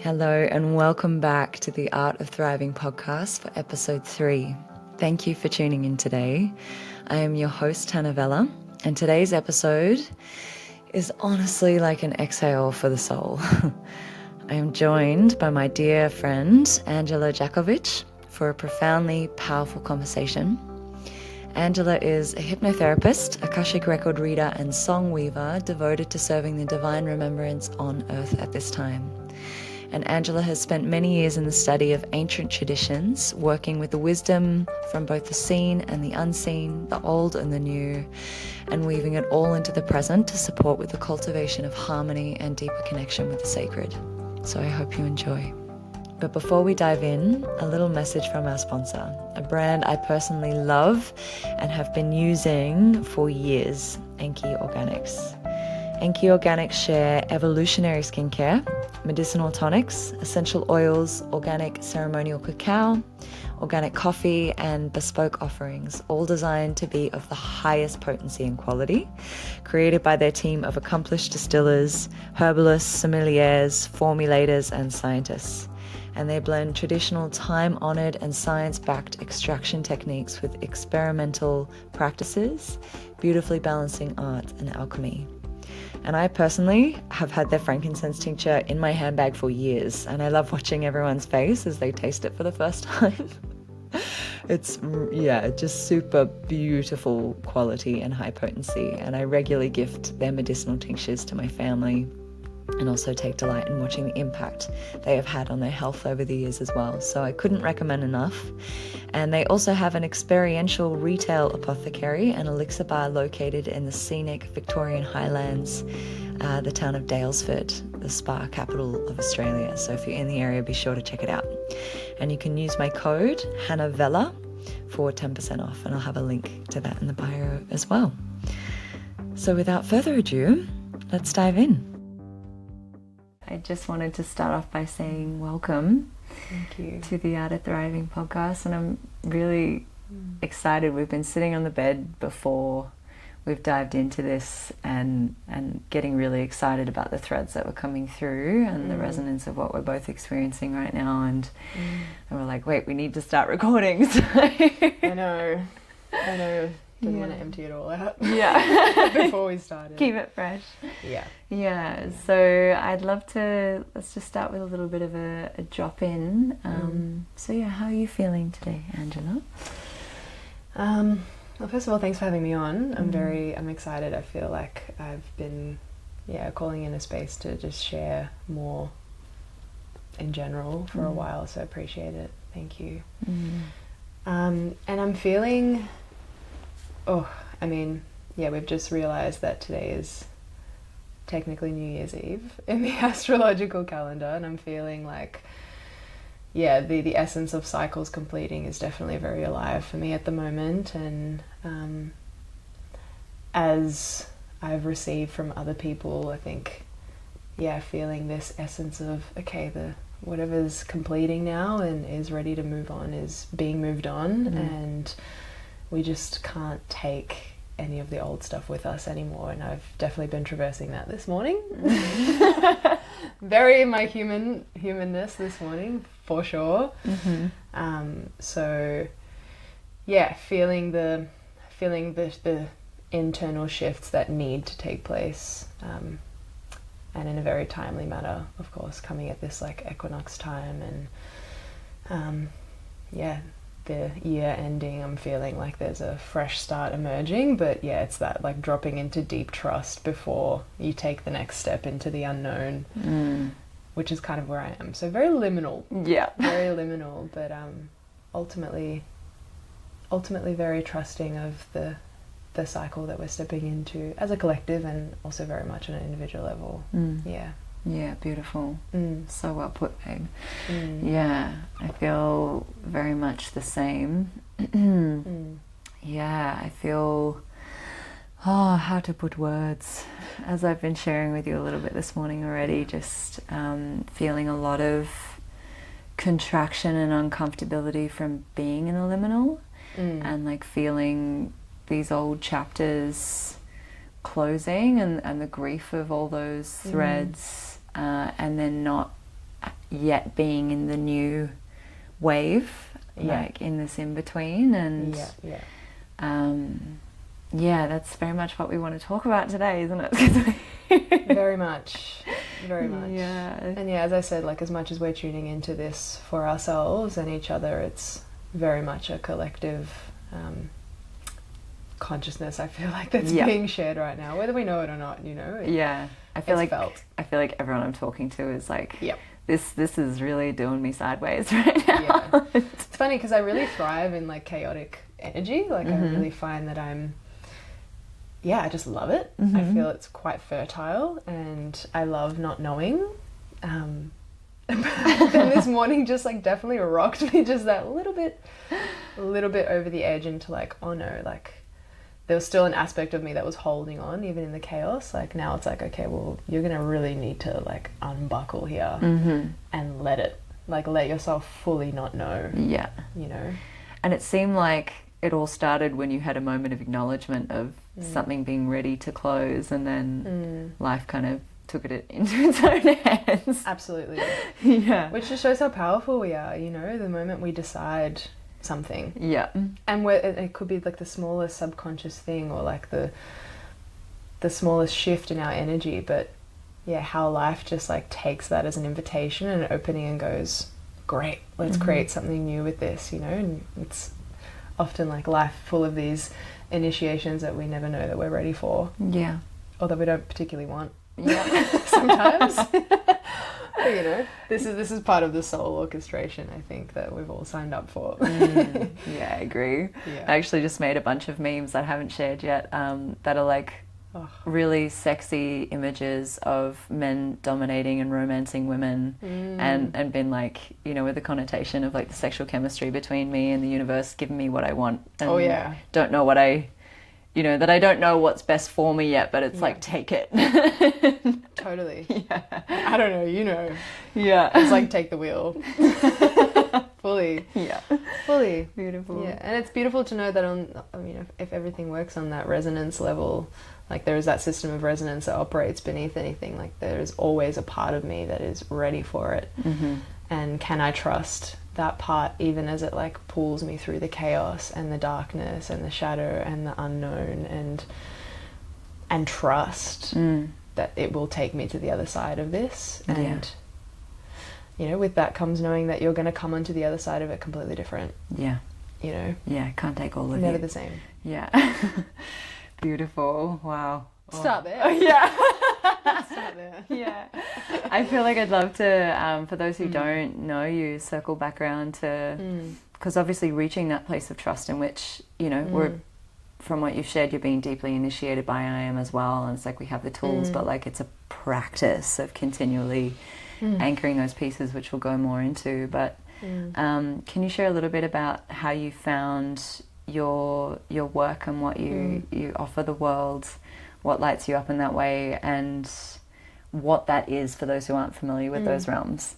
Hello and welcome back to the Art of Thriving podcast for episode 3. Thank you for tuning in today. I am your host, Vella, and today's episode is honestly like an exhale for the soul. I am joined by my dear friend, Andjela Djakovic, for a profoundly powerful conversation. Andjela is a hypnotherapist, Akashic record reader, and song weaver devoted to serving the divine remembrance on Earth at this time. And Andjela has spent many years in the study of ancient traditions, working with the wisdom from both the seen and the unseen, the old and the new, and weaving it all into the present to support with the cultivation of harmony and deeper connection with the sacred. So I hope you enjoy. But before we dive in, a little message from our sponsor, a brand I personally love and have been using for years, Enki Organics. Enki Organics share evolutionary skincare, medicinal tonics, essential oils, organic ceremonial cacao, organic coffee, and bespoke offerings, all designed to be of the highest potency and quality, created by their team of accomplished distillers, herbalists, sommeliers, formulators, and scientists. And they blend traditional time-honored and science-backed extraction techniques with experimental practices, beautifully balancing art and alchemy. And I personally have had their frankincense tincture in my handbag for years, and I love watching everyone's face as they taste it for the first time. It's, just super beautiful quality and high potency, and I regularly gift their medicinal tinctures to my family and also take delight in watching the impact they have had on their health over the years as well. So I couldn't recommend enough. And they also have an experiential retail apothecary and elixir bar located in the scenic Victorian Highlands, the town of Daylesford, the spa capital of Australia. So if you're in the area, be sure to check it out. And you can use my code HANNAHVELLA for 10% off, and I'll have a link to that in the bio as well. So without further ado, let's dive in. I just wanted to start off by saying welcome. Thank you. To the Art of Thriving podcast, and I'm really excited. We've been sitting on the bed before we've dived into this and getting really excited about the threads that were coming through and the resonance of what we're both experiencing right now, and we're like, wait, we need to start recording. So I know. Didn't want to empty it all out. Yeah. Before we started. Keep it fresh. Yeah. So I'd love to, let's just start with a little bit of a drop in. So how are you feeling today, Andjela? Well, first of all, thanks for having me on. I'm excited. I feel like I've been, calling in a space to just share more in general for a while. So I appreciate it. Thank you. And I'm feeling, we've just realized that today is technically New Year's Eve in the astrological calendar, and I'm feeling like, the essence of cycles completing is definitely very alive for me at the moment. And as I've received from other people, I think, feeling this essence of, the whatever's completing now and is ready to move on is being moved on, and we just can't take any of the old stuff with us anymore. And I've definitely been traversing that this morning. Very in my humanness this morning, for sure. Feeling the internal shifts that need to take place, and in a very timely manner, of course, coming at this like equinox time, and the year ending, I'm feeling like there's a fresh start emerging, but it's that like dropping into deep trust before you take the next step into the unknown, which is kind of where I am. So very liminal. Very liminal, but ultimately very trusting of the cycle that we're stepping into as a collective, and also very much on an individual level. Yeah, beautiful. So well put, babe. Yeah, I feel very much the same. I feel, how to put words, as I've been sharing with you a little bit this morning already, just feeling a lot of contraction and uncomfortability from being in a liminal, and like feeling these old chapters closing, and the grief of all those threads, and then not yet being in the new wave, like in this in-between. And that's very much what we want to talk about today, isn't it? Very much. Yeah. And as I said, like, as much as we're tuning into this for ourselves and each other, it's very much a collective consciousness, I feel like, that's being shared right now, whether we know it or not, you know. I feel like everyone I'm talking to is like, this is really doing me sideways right now. It's funny because I really thrive in like chaotic energy. Like I really find that I just love it. I feel it's quite fertile and I love not knowing. Then this morning just like definitely rocked me just that little bit over the edge into like, oh no, like there was still an aspect of me that was holding on even in the chaos. Like now it's like, okay, well, you're gonna really need to like unbuckle here and let yourself fully not know. Yeah. You know? And it seemed like it all started when you had a moment of acknowledgement of something being ready to close, and then life kind of took it into its own hands. Absolutely. Yeah. Which just shows how powerful we are, you know, the moment we decide something. Yeah. And it could be like the smallest subconscious thing or like the smallest shift in our energy, but how life just like takes that as an invitation and an opening and goes, great, let's create something new with this, you know. And it's often like life full of these initiations that we never know that we're ready for. Yeah. Or that we don't particularly want. Yeah. Sometimes. But, you know, this is part of the soul orchestration, I think, that we've all signed up for. Yeah, I agree. Yeah. I actually just made a bunch of memes that I haven't shared yet that are like really sexy images of men dominating and romancing women and been like, you know, with the connotation of like the sexual chemistry between me and the universe giving me what I want. And don't know what you know, that I don't know what's best for me yet, but it's like, take it. Totally. Yeah. I don't know, you know. Yeah. It's like, take the wheel. Fully. Yeah. Fully. Beautiful. Yeah. And it's beautiful to know that if everything works on that resonance level, like there is that system of resonance that operates beneath anything, like there is always a part of me that is ready for it. And can I trust that part even as it like pulls me through the chaos and the darkness and the shadow and the unknown, and trust that it will take me to the other side of this. And you know, with that comes knowing that you're going to come onto the other side of it completely different. Yeah. You know? Yeah, can't take all of Never you. the same. Yeah. Beautiful. Wow. Start there. Yeah. Start there. Yeah. I feel like I'd love to, for those who don't know you, circle back around to, because obviously reaching that place of trust in which, you know, we're, from what you've shared, you're being deeply initiated by I am as well. And it's like we have the tools, but like it's a practice of continually anchoring those pieces, which we'll go more into. But can you share a little bit about how you found your work and what you offer the world, what lights you up in that way, and what that is for those who aren't familiar with those realms?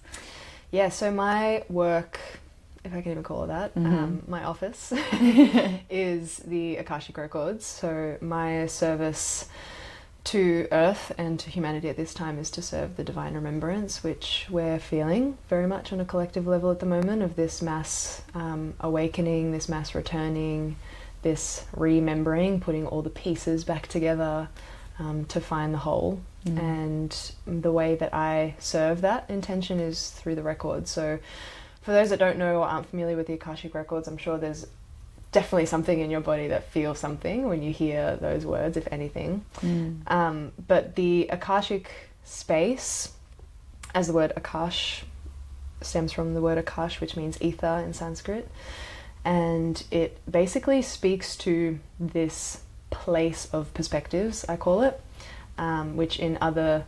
Yeah, so my work, if I can even call it that, my office is the Akashic Records. So my service to Earth and to humanity at this time is to serve the divine remembrance, which we're feeling very much on a collective level at the moment, of this mass awakening, this mass returning, this remembering, putting all the pieces back together to find the whole. And the way that I serve that intention is through the records. So for those that don't know or aren't familiar with the Akashic Records, I'm sure there's definitely something in your body that feels something when you hear those words, if anything. But the Akashic space, as the word Akash stems from the word Akash, which means ether in Sanskrit, and it basically speaks to this place of perspectives, I call it, which in other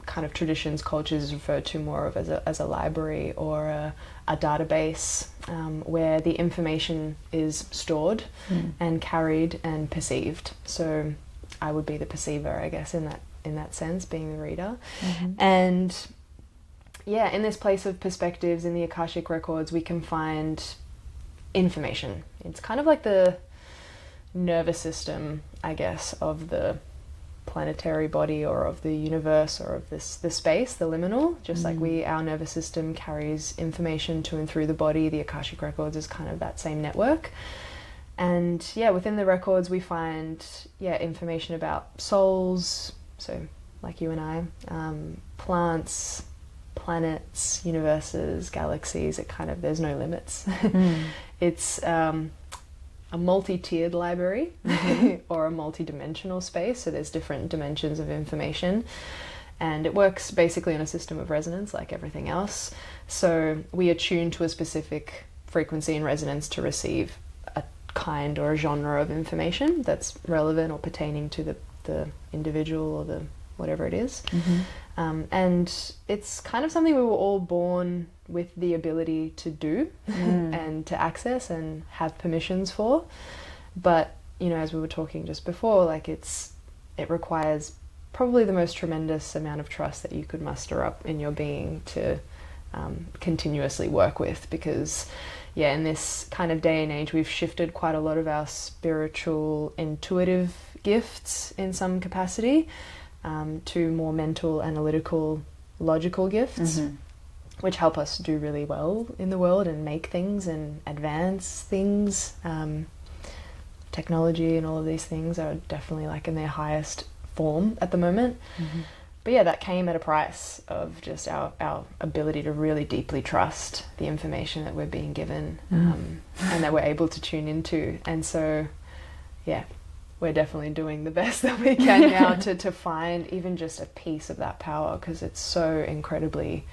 kind of traditions, cultures is referred to more of as a library or a database, where the information is stored and carried and perceived. So I would be the perceiver, I guess, in that sense, being the reader. And yeah, in this place of perspectives in the Akashic Records, we can find information. It's kind of like the nervous system, I guess, of the planetary body or of the universe or of the space, the liminal, just like our nervous system carries information to and through the body. The Akashic Records is kind of that same network. And yeah, within the records we find information about souls, so like you and I, plants, planets, universes, galaxies. There's no limits. It's a multi-tiered library or a multi-dimensional space, so there's different dimensions of information, and it works basically on a system of resonance like everything else. So we attune to a specific frequency and resonance to receive a kind or a genre of information that's relevant or pertaining to the individual or the whatever it is. And it's kind of something we were all born with the ability to do and to access and have permissions for. But, as we were talking just before, like it requires probably the most tremendous amount of trust that you could muster up in your being to continuously work with, because in this kind of day and age we've shifted quite a lot of our spiritual intuitive gifts in some capacity to more mental, analytical, logical gifts, which help us do really well in the world and make things and advance things. Technology and all of these things are definitely like in their highest form at the moment. But that came at a price of just our ability to really deeply trust the information that we're being given, and that we're able to tune into. And so we're definitely doing the best that we can now to find even just a piece of that power, because it's so incredibly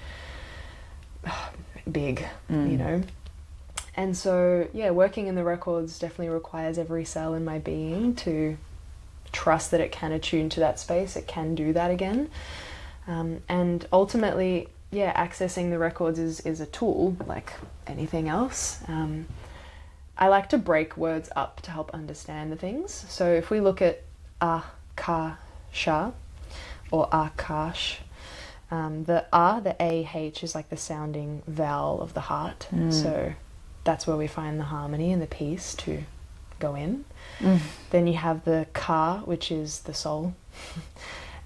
big, And so, working in the records definitely requires every cell in my being to trust that it can attune to that space, it can do that again. And ultimately, accessing the records is a tool like anything else. I like to break words up to help understand the things. So if we look at Akasha or Akash, the A-H is like the sounding vowel of the heart. So that's where we find the harmony and the peace to go in. Then you have the Ka, which is the soul.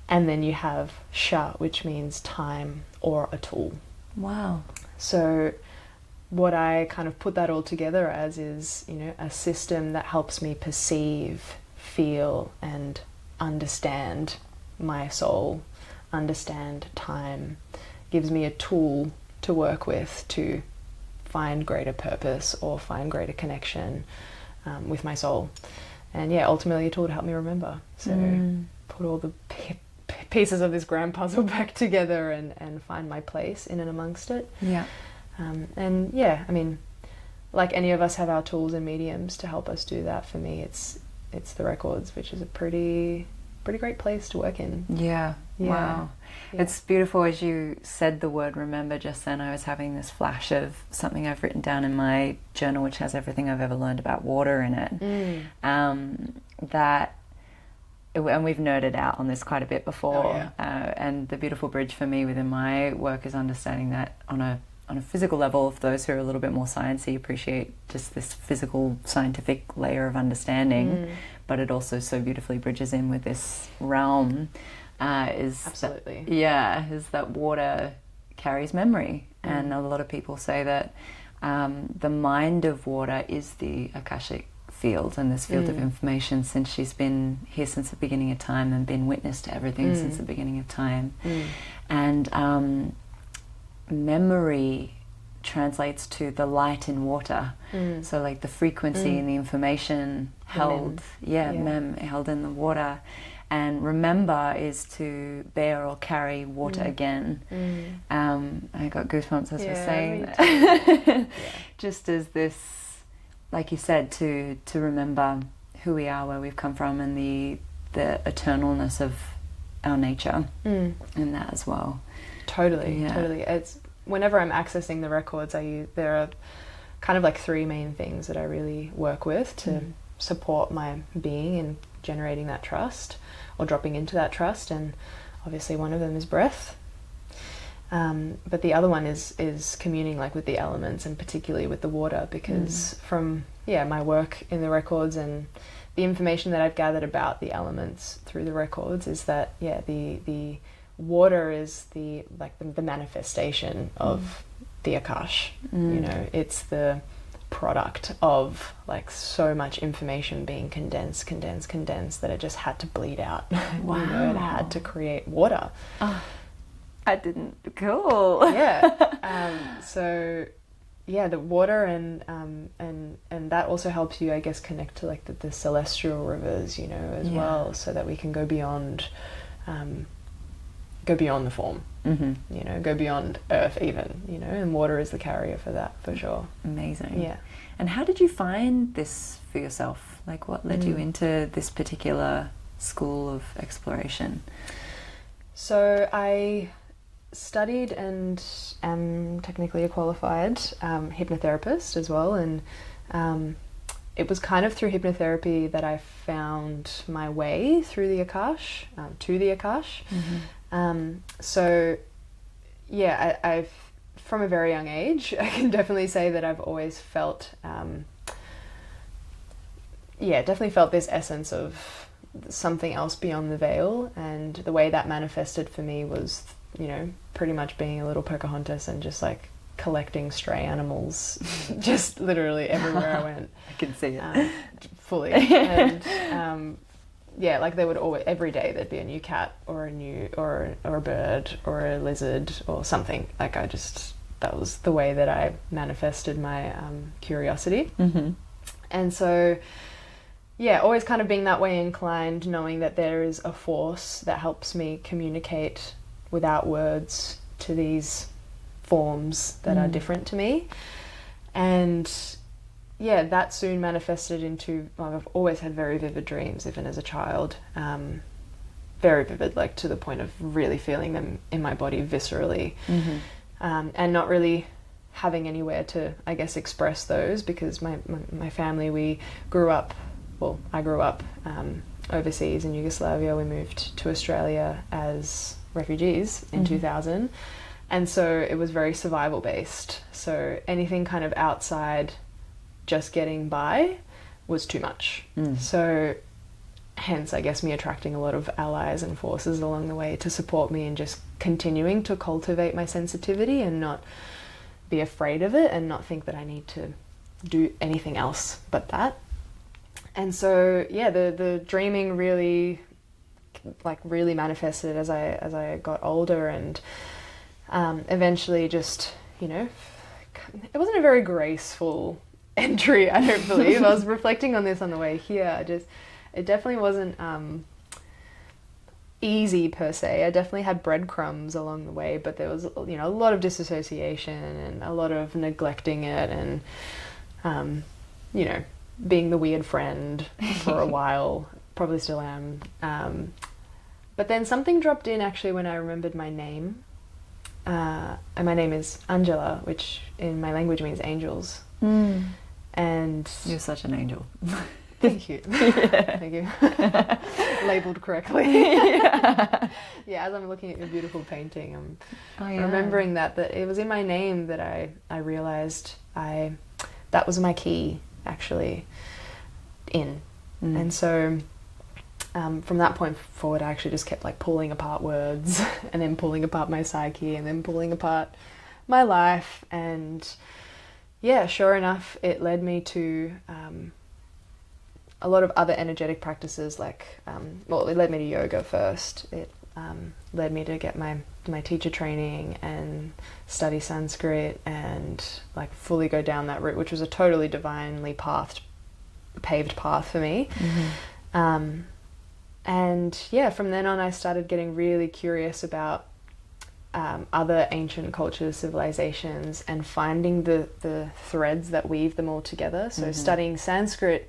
And then you have Sha, which means time or a tool. Wow. So what I kind of put that all together as is, a system that helps me perceive, feel, and understand my soul, understand time, gives me a tool to work with to find greater purpose or find greater connection with my soul. And ultimately a tool to help me remember. So put all the pieces of this grand puzzle back together and find my place in and amongst it. Like any of us have our tools and mediums to help us do that. For me, it's the records, which is a pretty great place to work in. Wow. It's beautiful. As you said the word remember just then, I was having this flash of something I've written down in my journal, which has everything I've ever learned about water in it. And we've nerded out on this quite a bit before. And the beautiful bridge for me within my work is understanding that on a physical level. For those who are a little bit more sciencey, appreciate just this physical scientific layer of understanding, but it also so beautifully bridges in with this realm. Is that water carries memory, and a lot of people say that the mind of water is the Akashic field, and this field of information, since she's been here since the beginning of time and been witness to everything since the beginning of time. And memory translates to the light in water, so like the frequency and the information held held in the water. And remember is to bear or carry water again. I got goosebumps as we're saying that. Just as this, like you said, to remember who we are, where we've come from, and the eternalness of our nature in that as well. Totally. It's whenever I'm accessing the records, there are kind of like three main things that I really work with to support my being in generating that trust or dropping into that trust, and obviously one of them is breath. But the other one is communing like with the elements, and particularly with the water, because from my work in the records and the information that I've gathered about the elements through the records is that the water is the manifestation of the Akash. You know, it's the product of like so much information being condensed that it just had to bleed out. Wow. You know, it had to create water. Oh, I didn't. Cool. So the water and that also helps you, I guess, connect to like the celestial rivers, you know, as well, so that we can go beyond the form. You know, go beyond earth even, you know, and water is the carrier for that, for sure. Amazing. Yeah. And how did you find this for yourself? Like, what led you into this particular school of exploration? So I studied and am technically a qualified hypnotherapist as well, and it was kind of through hypnotherapy that I found my way through the Akash, to the Akash. So yeah, I've from a very young age, I can definitely say that I've always felt definitely felt this essence of something else beyond the veil, and the way that manifested for me was, you know, pretty much being a little Pocahontas and just like collecting stray animals just literally everywhere I went. I can see it. Fully. And like there would always, every day there'd be a new cat or a bird or a lizard or something. Like that was the way that I manifested my curiosity. And so always kind of being that way inclined, knowing that there is a force that helps me communicate without words to these forms that are different to me. And that soon manifested into, I've always had very vivid dreams, even as a child. Very vivid, like to the point of really feeling them in my body viscerally. And not really having anywhere to, I guess, express those, because my family, I grew up overseas in Yugoslavia. We moved to Australia as refugees in 2000. And so it was very survival based. So anything kind of outside just getting by was too much. So hence, I guess, me attracting a lot of allies and forces along the way to support me in just continuing to cultivate my sensitivity and not be afraid of it and not think that I need to do anything else but that. And so the dreaming really manifested as I got older, and eventually just, you know, it wasn't a very graceful entry, I don't believe. I was reflecting on this on the way here. It definitely wasn't easy per se. I definitely had breadcrumbs along the way, but there was, you know, a lot of disassociation and a lot of neglecting it, and you know, being the weird friend for a while. Probably still am. But then something dropped in actually when I remembered my name. And my name is Andjela, which in my language means angels. And you're such an angel. Thank you. Thank you. Labeled correctly. As I'm looking at your beautiful painting, I'm remembering that it was in my name that I realized that was my key, actually, in. And so from that point forward, I actually just kept like pulling apart words and then pulling apart my psyche and then pulling apart my life. And sure enough, it led me to a lot of other energetic practices, like, it led me to yoga first. It led me to get my teacher training and study Sanskrit and like fully go down that route, which was a totally divinely paved path for me. And from then on, I started getting really curious about other ancient cultures, civilizations, and finding the threads that weave them all together. So studying Sanskrit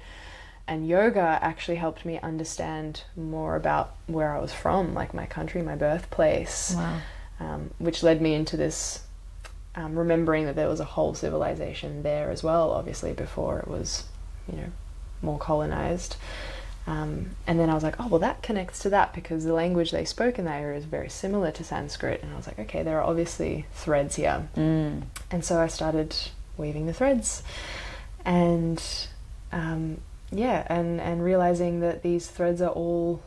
and yoga actually helped me understand more about where I was from, like my country, my birthplace. Wow. Which led me into this remembering that there was a whole civilization there as well, obviously, before it was, you know, more colonized. And then I was like, oh, well, that connects to that because the language they spoke in that area is very similar to Sanskrit. And I was like, okay, there are obviously threads here. And so I started weaving the threads. And and realizing that these threads are all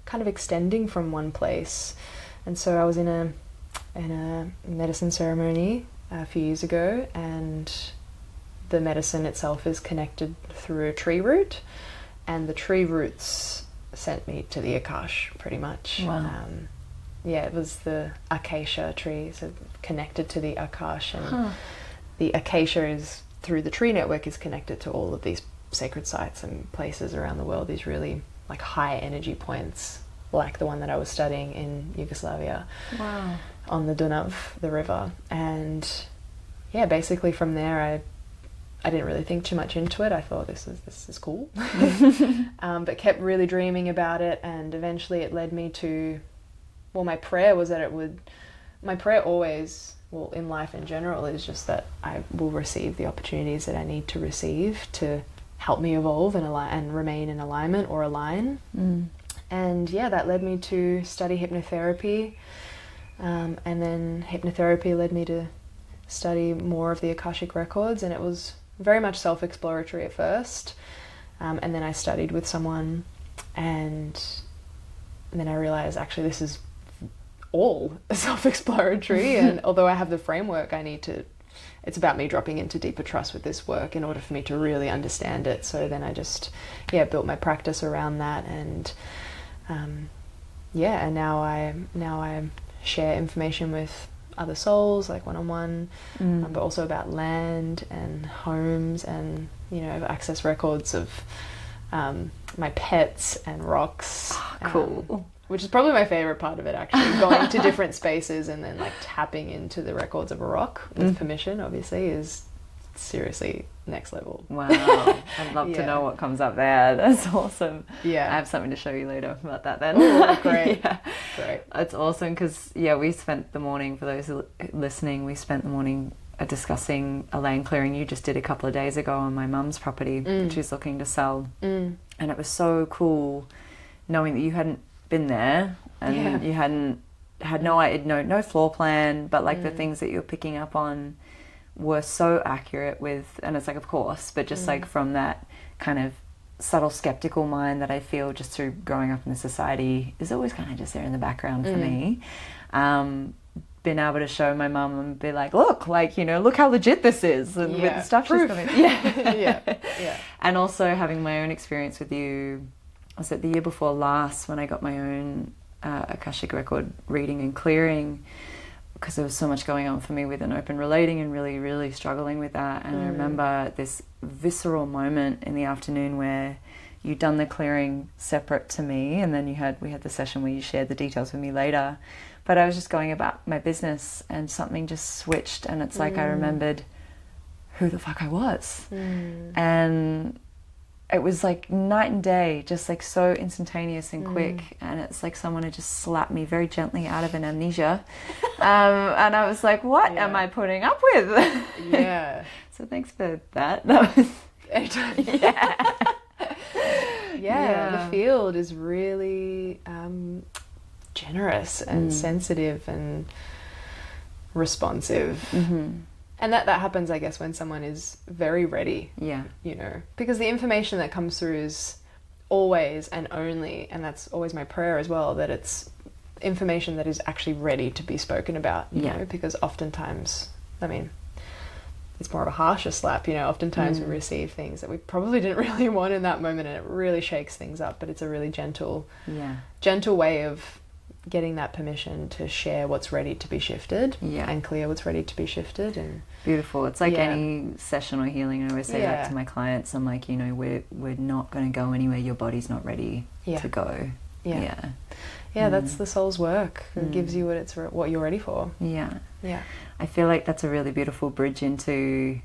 kind of extending from one place. And so I was in a medicine ceremony a few years ago, and the medicine itself is connected through a tree root, and the tree roots sent me to the Akash pretty much. Wow. It was the acacia tree, so connected to the Akash, and the acacia is through the tree network is connected to all of these sacred sites and places around the world, these really like high energy points, like the one that I was studying in Yugoslavia. Wow. On the Dunav, the river. And yeah, basically from there I didn't really think too much into it. I thought this is cool. But kept really dreaming about it, and eventually it led me to, well, my prayer was that my prayer always, well, in life in general, is just that I will receive the opportunities that I need to receive to help me evolve and remain in alignment or align. And yeah, that led me to study hypnotherapy. And then hypnotherapy led me to study more of the Akashic Records, and it was very much self-exploratory at first. And then I studied with someone, and then I realized actually this is all self-exploratory. And although I have the framework, it's about me dropping into deeper trust with this work in order for me to really understand it. So then I just, built my practice around that, and and now I share information with other souls, like one-on-one, but also about land and homes, and I've accessed records of my pets and rocks. Cool. Which is probably my favorite part of it, actually. Going to different spaces and then like tapping into the records of a rock with permission, obviously, is seriously next level. Wow. I'd love to know what comes up there. That's awesome. Yeah. I have something to show you later about that then. Oh, great. Great. It's awesome because, we spent the morning, for those listening, we spent the morning discussing a land clearing you just did a couple of days ago on my mum's property, which she's looking to sell. And it was so cool knowing that you hadn't been there, and you had no floor plan, but like the things that you're picking up on were so accurate with, and it's like, of course, but just like from that kind of subtle skeptical mind that I feel just through growing up in the society is always kind of just there in the background for me. Been able to show my mum and be like, look how legit this is, and with the stuff she's coming. And also having my own experience with you. Was it the year before last when I got my own Akashic record reading and clearing, because there was so much going on for me with an open relating and really, really struggling with that. And I remember this visceral moment in the afternoon where you'd done the clearing separate to me, and then we had the session where you shared the details with me later. But I was just going about my business and something just switched, and it's like I remembered who the fuck I was. And it was like night and day, just like so instantaneous and quick. And it's like someone had just slapped me very gently out of an amnesia. And I was like, what am I putting up with? So thanks for that. That was... The field is really generous and sensitive and responsive. And that happens, I guess, when someone is very ready. Because the information that comes through is always and only, and that's always my prayer as well, that it's information that is actually ready to be spoken about, you know, because oftentimes, I mean, it's more of a harsher slap, oftentimes we receive things that we probably didn't really want in that moment, and it really shakes things up, but it's a really gentle way of getting that permission to share what's ready to be shifted and clear what's ready to be shifted. And beautiful. It's like any session or healing, I always say that to my clients. I'm like, we're not going to go anywhere your body's not ready to go. That's the soul's work. It gives you what you're ready for. I feel like that's a really beautiful bridge into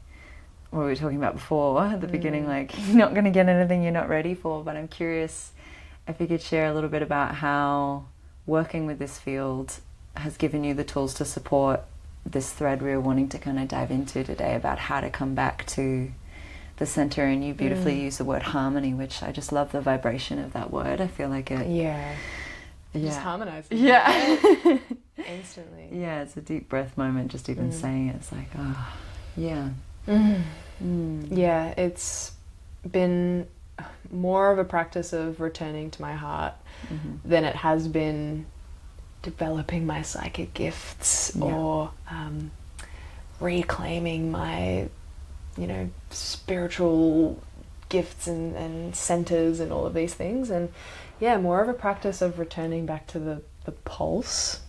what we were talking about before at the beginning, like you're not going to get anything you're not ready for. But I'm curious if you could share a little bit about how working with this field has given you the tools to support this thread we were wanting to kind of dive into today, about how to come back to the center, and you beautifully use the word harmony, which I just love the vibration of that word. I feel like it just harmonizes instantly. Yeah, it's a deep breath moment, just even saying it. It's like, oh, yeah. Yeah, it's been more of a practice of returning to my heart than it has been developing my psychic gifts or reclaiming my, spiritual gifts and centers and all of these things. And more of a practice of returning back to the pulse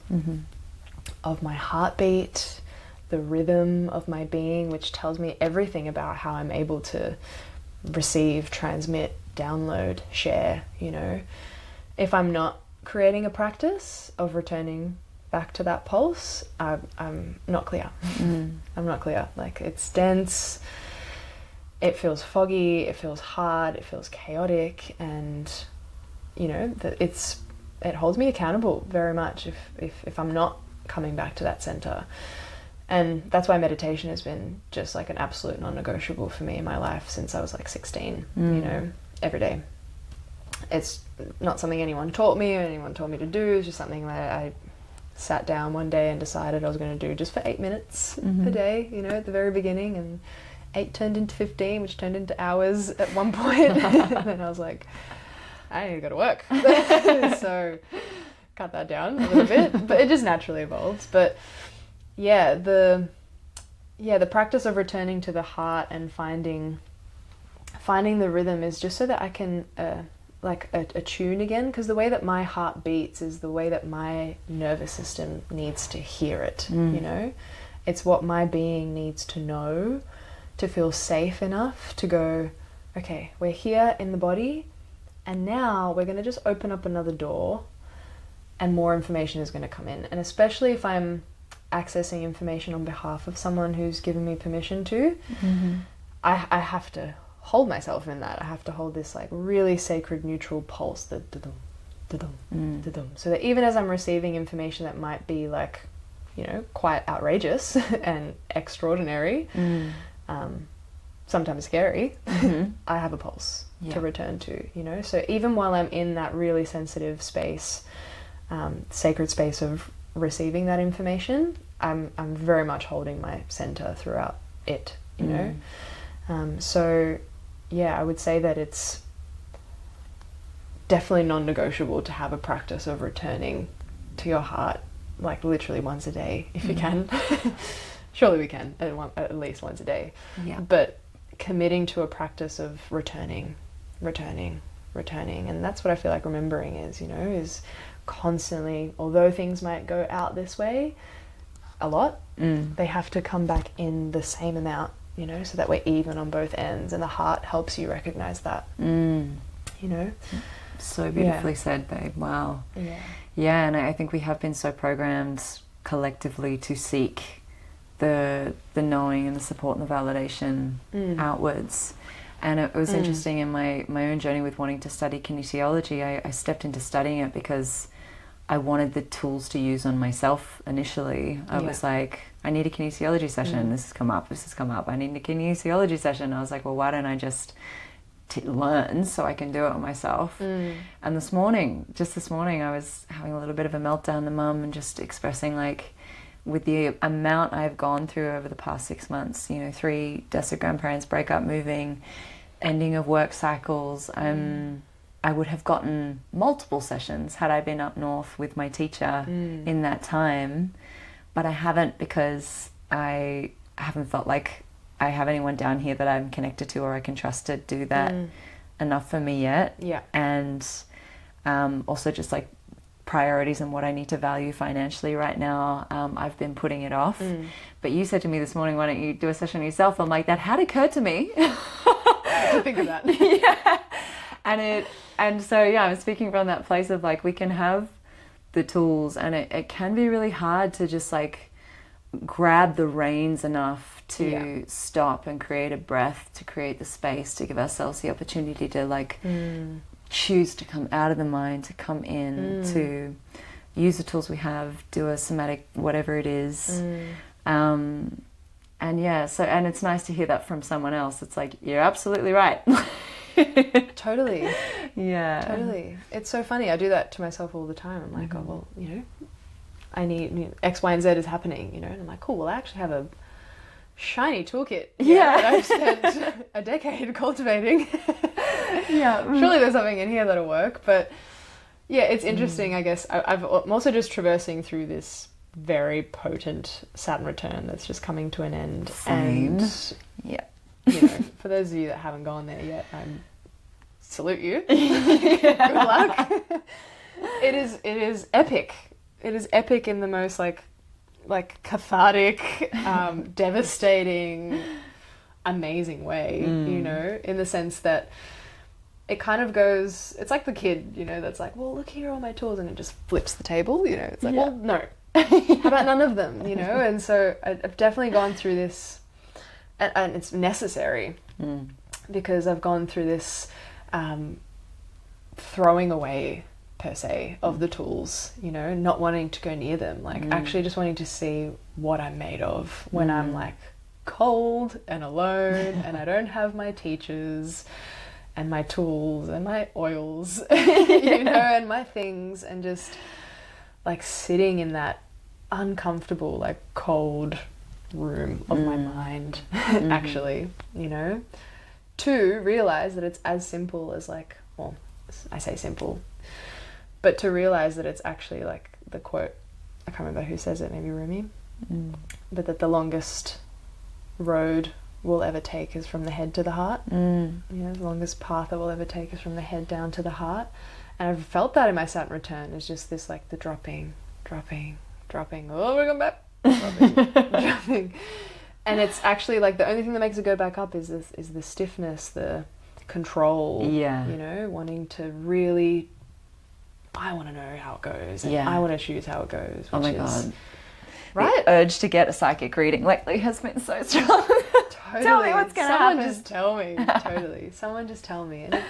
of my heartbeat, the rhythm of my being, which tells me everything about how I'm able to receive, transmit, download, share. If I'm not creating a practice of returning back to that pulse, I'm not clear. I'm not clear. Like, it's dense, it feels foggy, it feels hard, it feels chaotic, and it holds me accountable very much if I'm not coming back to that center. And that's why meditation has been just like an absolute non-negotiable for me in my life since I was like 16, every day. It's not something anyone taught me or anyone told me to do. It's just something that I sat down one day and decided I was going to do just for 8 minutes a day, at the very beginning. And 8 turned into 15, which turned into hours at one point. And then I was like, I need to go to work. So cut that down a little bit, but it just naturally evolves. But the practice of returning to the heart and finding the rhythm is just so that I can attune again, because the way that my heart beats is the way that my nervous system needs to hear it. It's what my being needs to know to feel safe enough to go, okay, we're here in the body, and now we're going to just open up another door and more information is going to come in. And especially if I'm accessing information on behalf of someone who's given me permission to, I have to hold myself in that. I have to hold this like really sacred neutral pulse, the da-dum, da-dum, da-dum, so that even as I'm receiving information that might be like, quite outrageous and extraordinary, sometimes scary, I have a pulse to return to, so even while I'm in that really sensitive space, sacred space of receiving that information, I'm very much holding my center throughout it, so I would say that it's definitely non-negotiable to have a practice of returning to your heart, like literally once a day if you can. Surely we can at least once a day, but committing to a practice of returning, and that's what I feel like remembering is constantly, although things might go out this way a lot, they have to come back in the same amount, so that we're even on both ends, and the heart helps you recognize that. So beautifully said, babe. Wow. And I think we have been so programmed collectively to seek the knowing and the support and the validation outwards. And it was interesting in my own journey with wanting to study kinesiology. I stepped into studying it because I wanted the tools to use on myself initially. I was like, I need a kinesiology session. This has come up. I need a kinesiology session. I was like, well, why don't I just learn so I can do it myself? And this morning, I was having a little bit of a meltdown to mum and just expressing, like, with the amount I've gone through over the past 6 months, 3 deaths of grandparents, breakup, moving, ending of work cycles, I would have gotten multiple sessions had I been up north with my teacher in that time, but I haven't, because I haven't felt like I have anyone down here that I'm connected to or I can trust to do that enough for me yet. And also just like priorities and what I need to value financially right now, I've been putting it off. But you said to me this morning, why don't you do a session yourself? I'm like, that had occurred to me. To think of that. And so I'm speaking from that place of like, we can have the tools, and it can be really hard to just like grab the reins enough to stop and create a breath, to create the space, to give ourselves the opportunity to like choose to come out of the mind, to come in, to use the tools we have, do a somatic whatever it is. And yeah, so, and it's nice to hear that from someone else. It's like, you're absolutely right. Totally. Yeah. Totally. It's so funny. I do that to myself all the time. I'm like, oh, well, I need X, Y, and Z is happening, and I'm like, cool, well, I actually have a shiny toolkit that I've spent a decade cultivating. Yeah. Surely there's something in here that'll work. But yeah, it's interesting, I guess. I'm also just traversing through this very potent Saturn return that's just coming to an end. Same. And yeah. For those of you that haven't gone there yet, I salute you. Good luck. It is epic. It is epic in the most like cathartic, devastating, amazing way, in the sense that it kind of goes, it's like the kid, that's like, well, look, here are all my tools, and it just flips the table, it's like, well, no, how about none of them, and so I've definitely gone through this, and it's necessary, because I've gone through this throwing away, per se, of the tools, not wanting to go near them, like actually just wanting to see what I'm made of when I'm like cold and alone and I don't have my teachers and my tools and my oils, and my things, and just like sitting in that uncomfortable, like cold room of my mind, actually, to realize that it's as simple as like, well, I say simple, but to realize that it's actually like the quote, I can't remember who says it, maybe Rumi, but that the longest road we'll ever take is from the head to the heart. The longest path that we'll ever take is from the head down to the heart. And I've felt that in my Saturn return. It's just this like the dropping. Oh, we're going back. Dropping. And it's actually like the only thing that makes it go back up is the stiffness, the control. Yeah. Wanting to really, I want to know how it goes. And I want to choose how it goes. Oh my God. Right? The urge to get a psychic reading lately has been so strong. Totally. Tell me what's going to happen. Someone just tell me. Totally. Someone just tell me. And it's,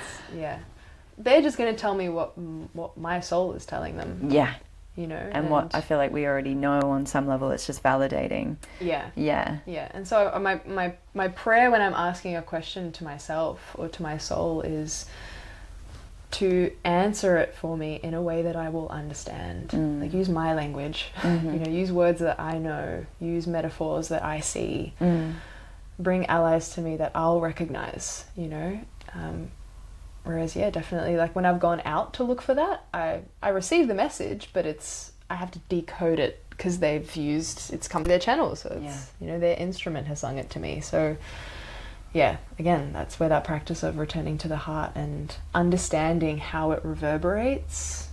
they're just going to tell me what my soul is telling them. Yeah. And what I feel like we already know on some level. It's just validating. Yeah. Yeah. Yeah. And so my prayer when I'm asking a question to myself or to my soul is to answer it for me in a way that I will understand. Like use my language, use words that I know, use metaphors that I see, bring allies to me that I'll recognize, whereas definitely like when I've gone out to look for that, I receive the message, but I have to decode it because it's come to their channel, so it's their instrument has sung it to me. So again, that's where that practice of returning to the heart and understanding how it reverberates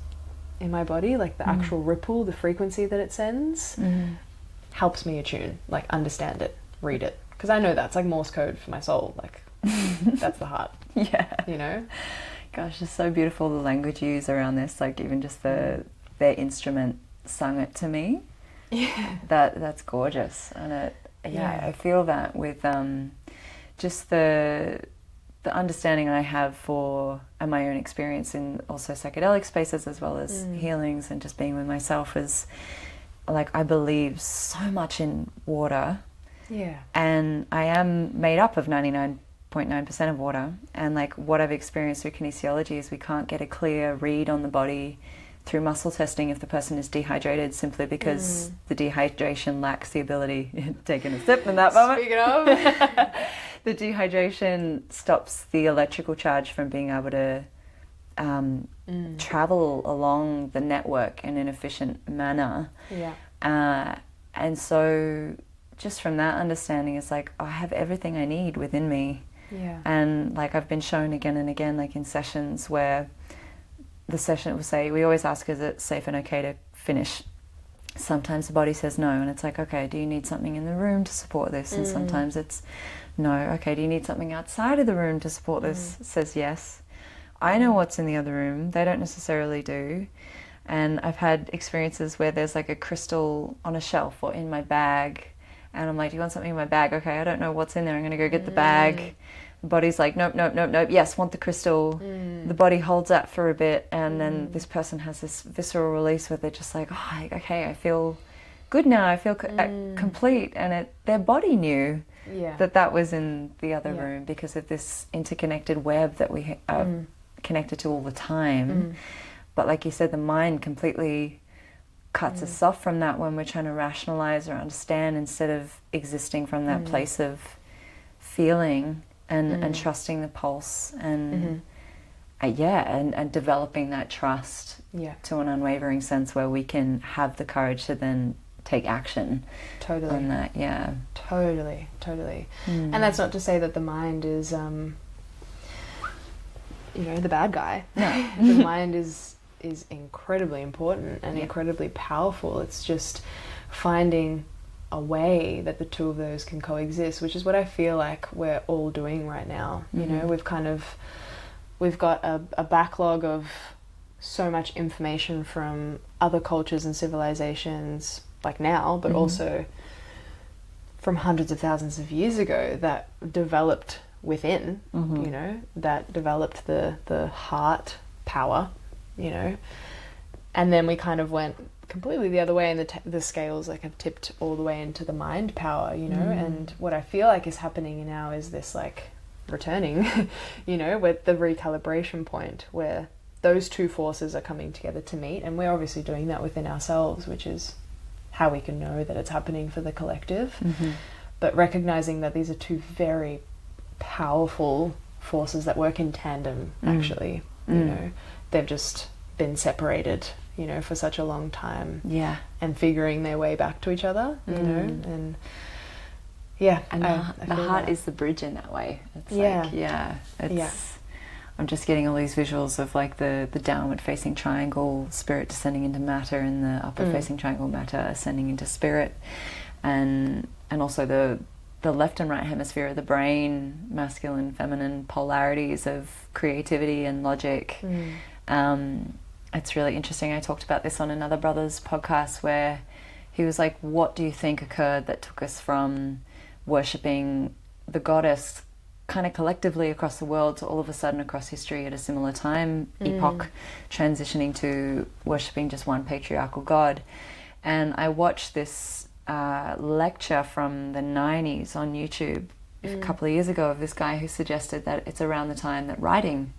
in my body, like the actual ripple, the frequency that it sends, helps me attune, like understand it, read it. Because I know that's like Morse code for my soul, like that's the heart. Yeah. Gosh, it's so beautiful the language you use around this, like even just their instrument sung it to me. Yeah. That's gorgeous. And I feel that with just the understanding I have for and my own experience in also psychedelic spaces as well as healings and just being with myself is like I believe so much in water. Yeah. And I am made up of 99.9% of water, and like what I've experienced through kinesiology is we can't get a clear read on the body through muscle testing if the person is dehydrated, simply because the dehydration lacks the ability, taking a sip in that moment. Speaking of, the dehydration stops the electrical charge from being able to travel along the network in an efficient manner. Yeah. And so just from that understanding, it's like I have everything I need within me. Yeah. And like I've been shown again and again, like in sessions where the session will say, we always ask, is it safe and okay to finish? Sometimes the body says no, and it's like, okay, do you need something in the room to support this? And sometimes it's no. Okay, do you need something outside of the room to support this? It says yes. I know what's in the other room. They don't necessarily do. And I've had experiences where there's like a crystal on a shelf or in my bag, and I'm like, do you want something in my bag? Okay, I don't know what's in there. I'm going to go get the bag. The body's like, nope. Yes, want the crystal. The body holds that for a bit, and then this person has this visceral release where they're just like, oh, okay, I feel good now. I feel complete. And their body knew Yeah. that was in the other Yeah. room because of this interconnected web that we are connected to all the time. But like you said, the mind completely cuts us off from that when we're trying to rationalize or understand, instead of existing from that place of feeling and trusting the pulse and and developing that trust to an unwavering sense where we can have the courage to then take action on that. Totally. And that's not to say that the mind is the bad guy. No. The mind is incredibly important and incredibly powerful. It's just finding a way that the two of those can coexist, which is what I feel like we're all doing right now. You know, we've got a backlog of so much information from other cultures and civilizations, like now, but also from hundreds of thousands of years ago, that developed within, you know, that developed the heart power, you know, and then we kind of went completely the other way, and the scales like have tipped all the way into the mind power, you know. And what I feel like is happening now is this like returning, you know, with the recalibration point where those two forces are coming together to meet, and we're obviously doing that within ourselves, which is how we can know that it's happening for the collective. But recognizing that these are two very powerful forces that work in tandem, actually. You know, they've just been separated, you know, for such a long time. And figuring their way back to each other, you know, and and the heart is the bridge in that way. It's I'm just getting all these visuals of like the downward facing triangle, spirit descending into matter, and the upward facing triangle, matter ascending into spirit, and also the left and right hemisphere of the brain, masculine, feminine polarities of creativity and logic. It's really interesting. I talked about this on another brother's podcast where he was like, what do you think occurred that took us from worshipping the goddess kind of collectively across the world to all of a sudden across history at a similar time epoch transitioning to worshipping just one patriarchal god? And I watched this lecture from the 90s on YouTube a couple of years ago of this guy who suggested that it's around the time that writing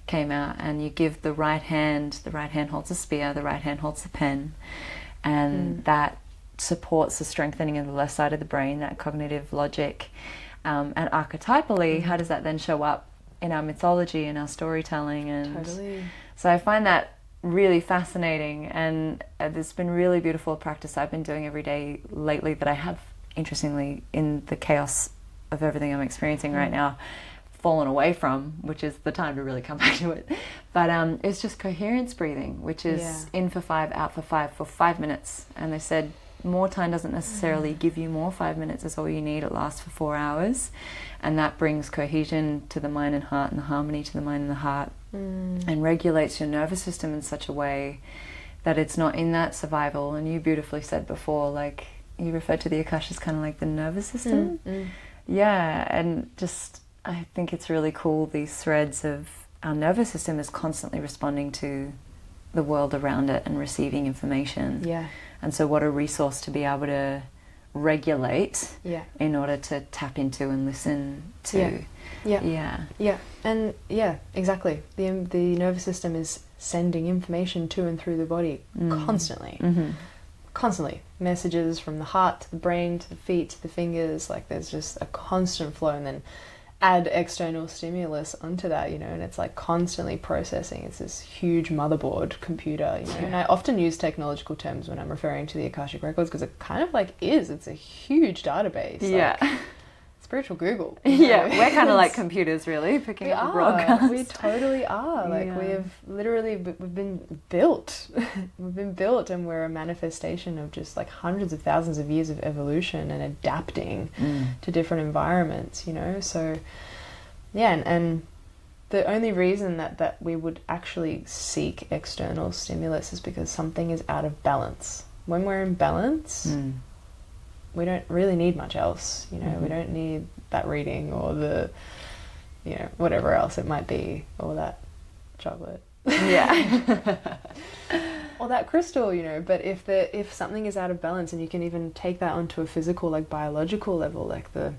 came out, and you give the right hand holds a spear, the right hand holds the pen, and that supports the strengthening of the left side of the brain, that cognitive logic. And archetypally, how does that then show up in our mythology and our storytelling? And so I find that really fascinating, and there's been really beautiful practice I've been doing every day lately that I have, interestingly, in the chaos of everything I'm experiencing right now, fallen away from, which is the time to really come back to it. But it's just coherence breathing, which is in for 5, out for 5 for 5 minutes. And they said more time doesn't necessarily give you more. 5 minutes is all you need. It lasts for 4 hours, and that brings cohesion to the mind and heart, and the harmony to the mind and the heart, and regulates your nervous system in such a way that it's not in that survival. And you beautifully said before, like, you referred to the Akash as kind of like the nervous system. And just, I think it's really cool, these threads of our nervous system is constantly responding to the world around it and receiving information. And so what a resource to be able to regulate in order to tap into and listen to. And exactly. The nervous system is sending information to and through the body constantly. Constantly. Messages from the heart to the brain to the feet to the fingers, like there's just a constant flow, and then add external stimulus onto that, you know, and it's like constantly processing. It's this huge motherboard computer, you know. And I often use technological terms when I'm referring to the Akashic Records, because it kind of like it's a huge database. Like, spiritual Google. We're kind of like computers, really, picking up the broadcast. We totally are. Like we've been built. We've been built, and we're a manifestation of just like hundreds of thousands of years of evolution and adapting to different environments, you know. So and the only reason that we would actually seek external stimulus is because something is out of balance. When we're in balance, we don't really need much else, you know. We don't need that reading or the, you know, whatever else it might be, or that chocolate. or that crystal, you know. But if something is out of balance, and you can even take that onto a physical, like biological level, like the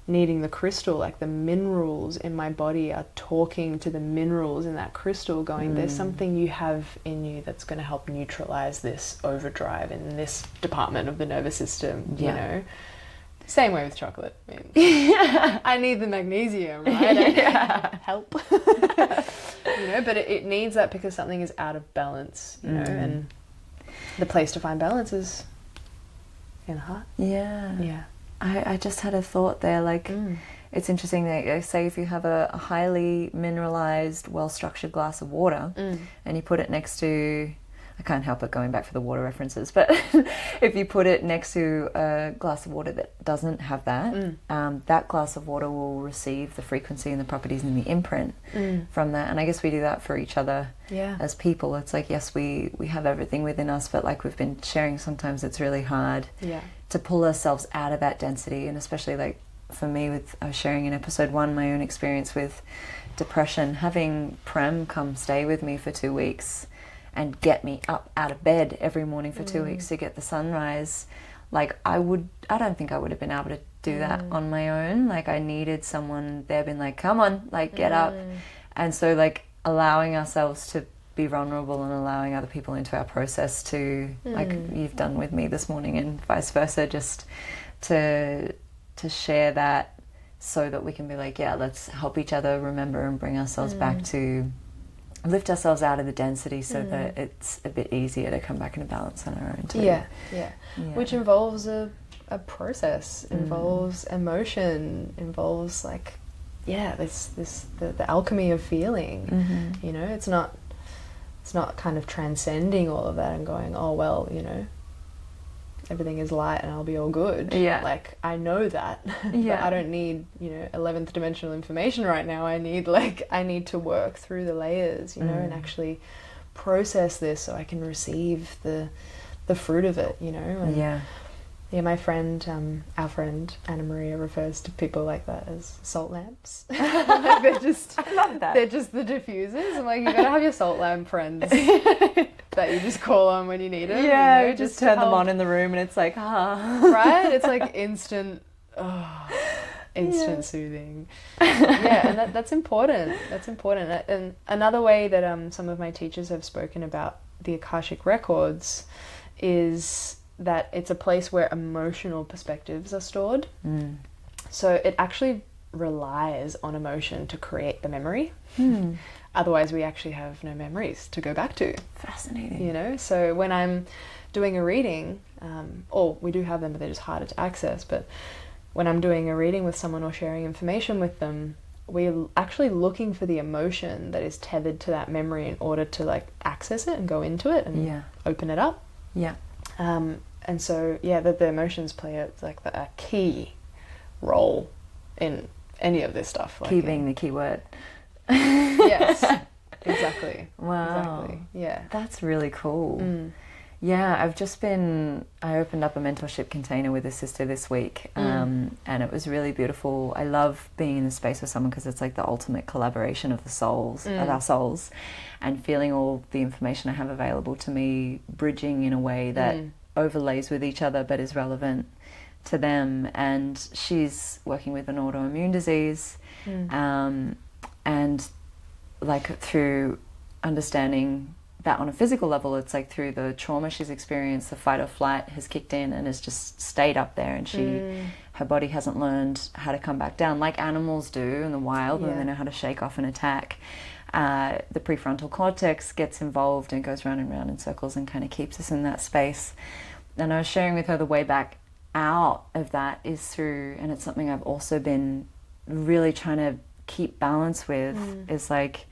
needing the crystal, like the minerals in my body are talking to the minerals in that crystal, going, there's something you have in you that's going to help neutralize this overdrive in this department of the nervous system, you know. Same way with chocolate. I mean, I need the magnesium, right? Help. You know, but it needs that because something is out of balance, you know, and the place to find balance is in the heart. Yeah. I just had a thought there, like, it's interesting that, say, if you have a highly mineralized, well-structured glass of water and you put it next to, I can't help it going back for the water references, but if you put it next to a glass of water that doesn't have that, that glass of water will receive the frequency and the properties and the imprint from that. And I guess we do that for each other as people. It's like, yes, we have everything within us, but like we've been sharing, sometimes it's really hard to pull ourselves out of that density. And especially like for me, I was sharing in episode 1 my own experience with depression, having Prem come stay with me for 2 weeks and get me up out of bed every morning for 2 weeks to get the sunrise. Like I don't think I would have been able to do that on my own. Like I needed someone there being like, come on, like get up. And so like allowing ourselves to be vulnerable and allowing other people into our process to, like you've done with me this morning, and vice versa, just to share that so that we can be like, yeah, let's help each other remember and bring ourselves back to lift ourselves out of the density so that it's a bit easier to come back into balance on our own too. Yeah. Which involves a process, involves emotion, involves like, the alchemy of feeling. You know, it's not kind of transcending all of that and going, oh well, you know, everything is light and I'll be all good. Like I know that. But I don't need, you know, 11th dimensional information right now. I need to work through the layers, you know, and actually process this so I can receive the fruit of it, you know. And my friend, our friend Anna Maria refers to people like that as salt lamps. Like they're just, I love that. They're just the diffusers. I'm like, you gotta have your salt lamp friends that you just call on when you need them. Yeah, you know, just turn them on in the room and it's like, right? It's like instant soothing. And that's important. That's important. And another way that some of my teachers have spoken about the Akashic Records is that it's a place where emotional perspectives are stored. So it actually relies on emotion to create the memory. Otherwise we actually have no memories to go back to. Fascinating. You know, so when I'm doing a reading, or we do have them but they're just harder to access, but when I'm doing a reading with someone or sharing information with them, we're actually looking for the emotion that is tethered to that memory in order to like access it and go into it and open it up. And so the emotions play a key role in any of this stuff. Key being the key word. Yes, exactly. Wow. Exactly. Yeah. That's really cool. Yeah, I opened up a mentorship container with a sister this week, and it was really beautiful. I love being in the space with someone because it's like the ultimate collaboration of the souls, of our souls, and feeling all the information I have available to me, bridging in a way that overlays with each other but is relevant to them. And she's working with an autoimmune disease, and like through understanding that on a physical level, it's like through the trauma she's experienced, the fight or flight has kicked in and has just stayed up there, and her body hasn't learned how to come back down like animals do in the wild, and they know how to shake off an attack. The prefrontal cortex gets involved and goes round and round in circles and kind of keeps us in that space. And I was sharing with her the way back out of that is through, and it's something I've also been really trying to keep balance with, is like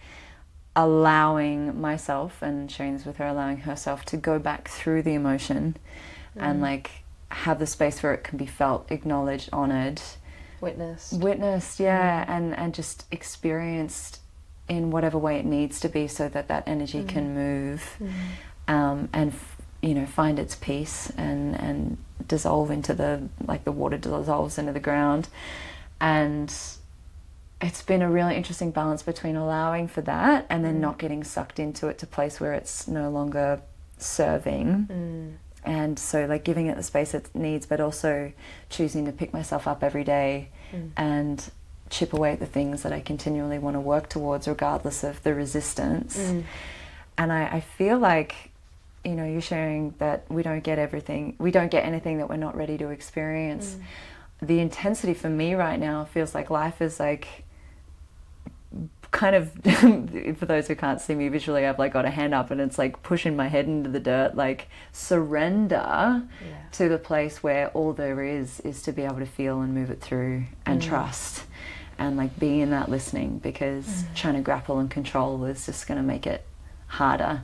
allowing myself, and sharing this with her, allowing herself to go back through the emotion and like have the space where it can be felt, acknowledged, honored, witnessed, and just experienced in whatever way it needs to be, so that that energy can move and you know, find its peace and dissolve into the water dissolves into the ground. And it's been a really interesting balance between allowing for that and then not getting sucked into it to a place where it's no longer serving. And so like giving it the space it needs, but also choosing to pick myself up every day and chip away at the things that I continually want to work towards, regardless of the resistance. And I feel like, you know, you're sharing that we don't get anything that we're not ready to experience. The intensity for me right now feels like life is like kind of, for those who can't see me visually, I've like got a hand up and it's like pushing my head into the dirt, like surrender to the place where all there is to be able to feel and move it through and trust and like be in that listening, because trying to grapple and control is just going to make it harder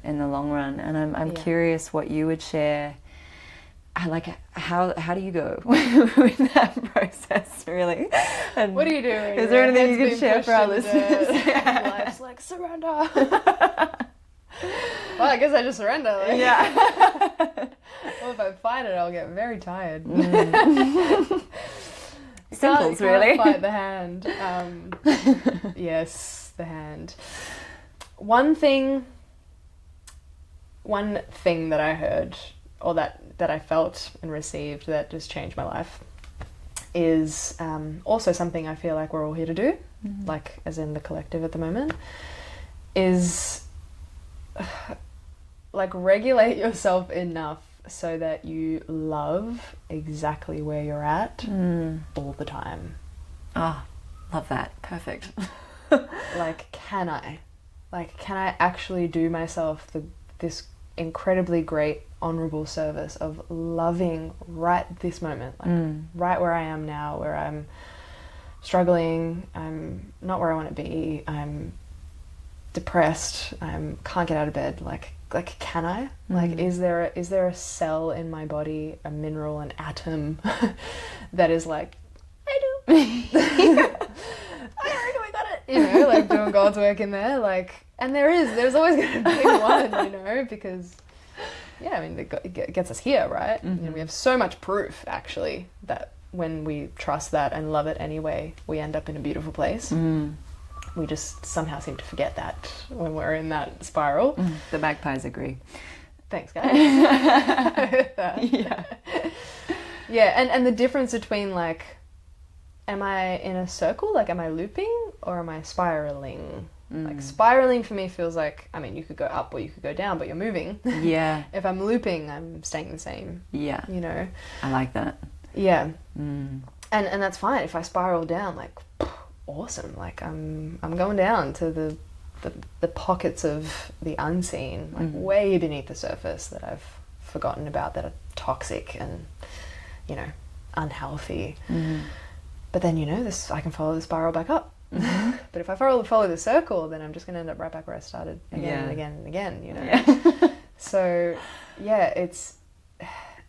in the long run. And I'm curious what you would share. Like, how do you go with that process, really? And what are you doing? Is there anything you can share for our listeners? Life's like, surrender. Well, I guess I just surrender. Like. Yeah. Well, if I fight it, I'll get very tired. Simples, really. Fight the hand. Yes, the hand. One thing that I heard, or that I felt and received that just changed my life, is also something I feel like we're all here to do, like as in the collective at the moment, is like regulate yourself enough so that you love exactly where you're at all the time. Oh, love that. Perfect. Like, can I actually do myself this incredibly great, honorable service of loving right this moment, like right where I am now, where I'm struggling, I'm not where I want to be, I'm depressed, can't get out of bed, like can I? Like, is there a cell in my body, a mineral, an atom that is like, I do. I got it. You know, like doing God's work in there, like, and there's always going to be one, you know, because I mean, it gets us here, right? You know, we have so much proof, actually, that when we trust that and love it anyway, we end up in a beautiful place. We just somehow seem to forget that when we're in that spiral. The magpies agree. Thanks, guys. And the difference between, like, am I in a circle, like am I looping, or am I spiraling? Like, spiraling for me feels like, I mean, you could go up or you could go down, but you're moving. Yeah. If I'm looping, I'm staying the same. Yeah. You know? I like that. Yeah. And that's fine. If I spiral down, like, awesome. Like, I'm going down to the pockets of the unseen, like way beneath the surface that I've forgotten about, that are toxic and, you know, unhealthy. But then, you know, I can follow the spiral back up. But if I follow the circle, then I'm just going to end up right back where I started again and again and again, you know. So,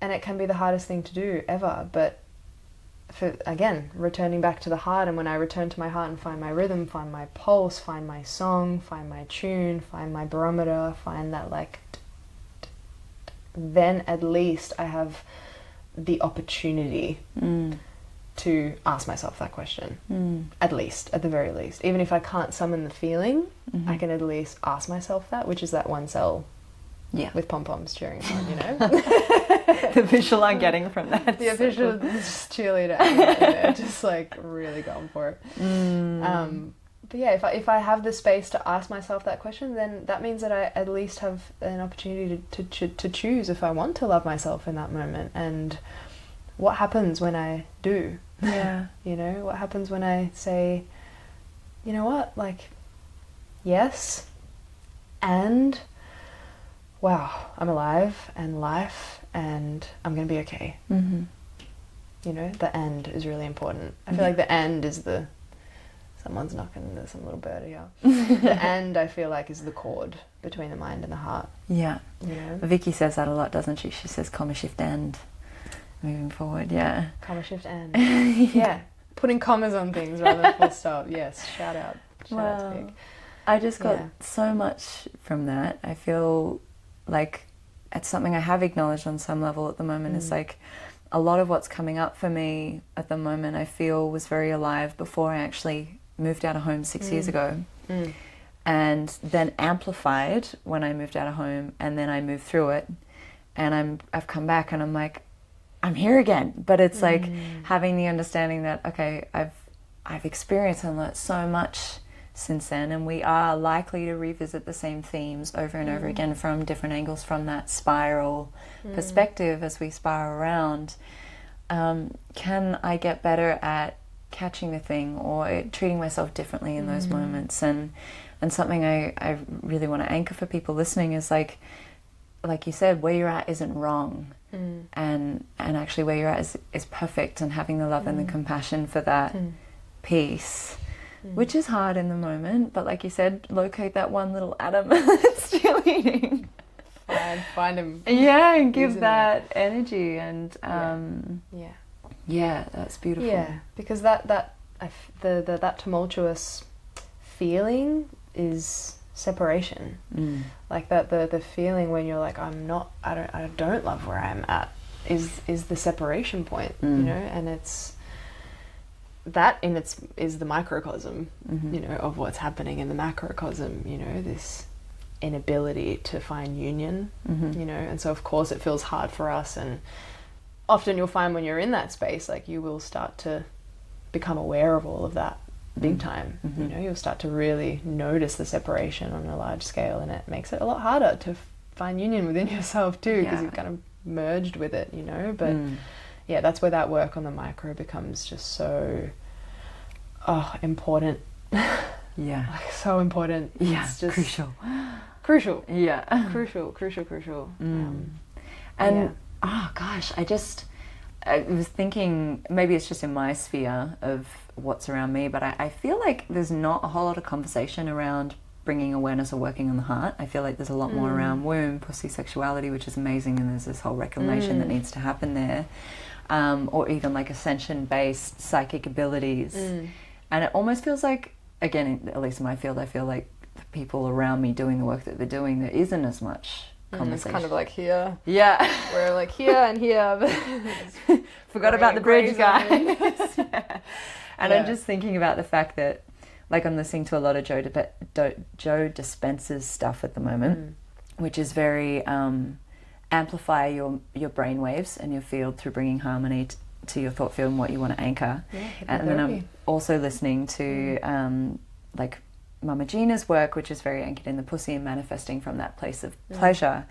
and it can be the hardest thing to do ever, but again, returning back to the heart, and when I return to my heart and find my rhythm, find my pulse, find my song, find my tune, find my barometer, find that, like, then at least I have the opportunity to ask myself that question. At least, at the very least. Even if I can't summon the feeling, I can at least ask myself that, which is that one cell with pom-poms cheering on, you know? The visual I'm getting from that. The official cheerleader in there, just like really going for it. But yeah, if I have the space to ask myself that question, then that means that I at least have an opportunity to choose if I want to love myself in that moment. And what happens when I do? You know, what happens when I say, you know what, like, yes, and wow, I'm alive and life, and I'm going to be okay. You know, the end is really important. I feel like the end is someone's knocking, there's some little bird here. The end, I feel like, is the chord between the mind and the heart. Yeah. You know? Vicky says that a lot, doesn't she? She says comma shift end. Moving forward, comma shift end. Putting commas on things rather than full stop. Yes, shout out to Vic. I just got so much from that. I feel like it's something I have acknowledged on some level at the moment. It's like a lot of what's coming up for me at the moment, I feel was very alive before I actually moved out of home 6 years ago. and then amplified when I moved out of home, and then I moved through it, and I've come back and I'm like, I'm here again. But it's like having the understanding that, okay, I've experienced and learnt so much since then, and we are likely to revisit the same themes over and over again from different angles, from that spiral perspective as we spiral around. Can I get better at catching the thing or treating myself differently in those moments? And something I really want to anchor for people listening is like you said, where you're at isn't wrong. And actually where you're at is perfect, and having the love and the compassion for that piece, which is hard in the moment, but like you said, locate that one little atom that's cheerleading. Find him. Yeah, and give that energy, and that's beautiful. Yeah, because that tumultuous feeling is separation. Like that the feeling when you're like, I don't love where I'm at is the separation point, you know, and it's that is the microcosm, you know, of what's happening in the macrocosm, you know, this inability to find union, you know, and so of course it feels hard for us, and often you'll find when you're in that space, like you will start to become aware of all of that big time, you know, you'll start to really notice the separation on a large scale, and it makes it a lot harder to find union within yourself too, because you've kind of merged with it, you know, but yeah, that's where that work on the micro becomes just so important. Like so important. Yeah, it's just crucial. Yeah, crucial. And oh gosh, I was thinking, maybe it's just in my sphere of what's around me, but I feel like there's not a whole lot of conversation around bringing awareness or working on the heart. I feel like there's a lot more around womb, pussy, sexuality, which is amazing, and there's this whole reclamation that needs to happen there, or even like ascension-based psychic abilities. And it almost feels like, again, at least in my field, I feel like the people around me doing the work that they're doing, there isn't as much conversation. It's kind of like here. Yeah. We're like here and here. But forgot about the bridge, guys. And I'm just thinking about the fact that, like, I'm listening to a lot of Joe Dispenza's stuff at the moment, which is very amplify your brain waves and your field through bringing harmony to your thought field and what you want to anchor. And then I'm also listening to like Mama Gina's work, which is very anchored in the pussy and manifesting from that place of pleasure.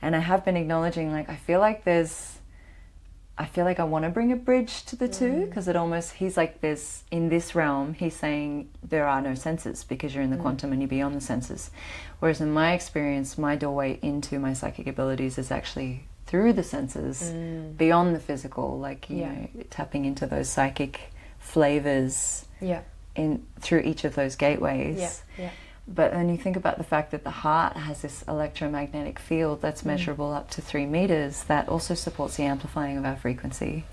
And I have been acknowledging, like, I feel like I want to bring a bridge to the two, because it almost, he's like, there's, in this realm, he's saying there are no senses because you're in the quantum and you're beyond the senses. Whereas in my experience, my doorway into my psychic abilities is actually through the senses, beyond the physical, like, you know, tapping into those psychic flavors in through each of those gateways. But then you think about the fact that the heart has this electromagnetic field that's measurable up to 3 meters, that also supports the amplifying of our frequency.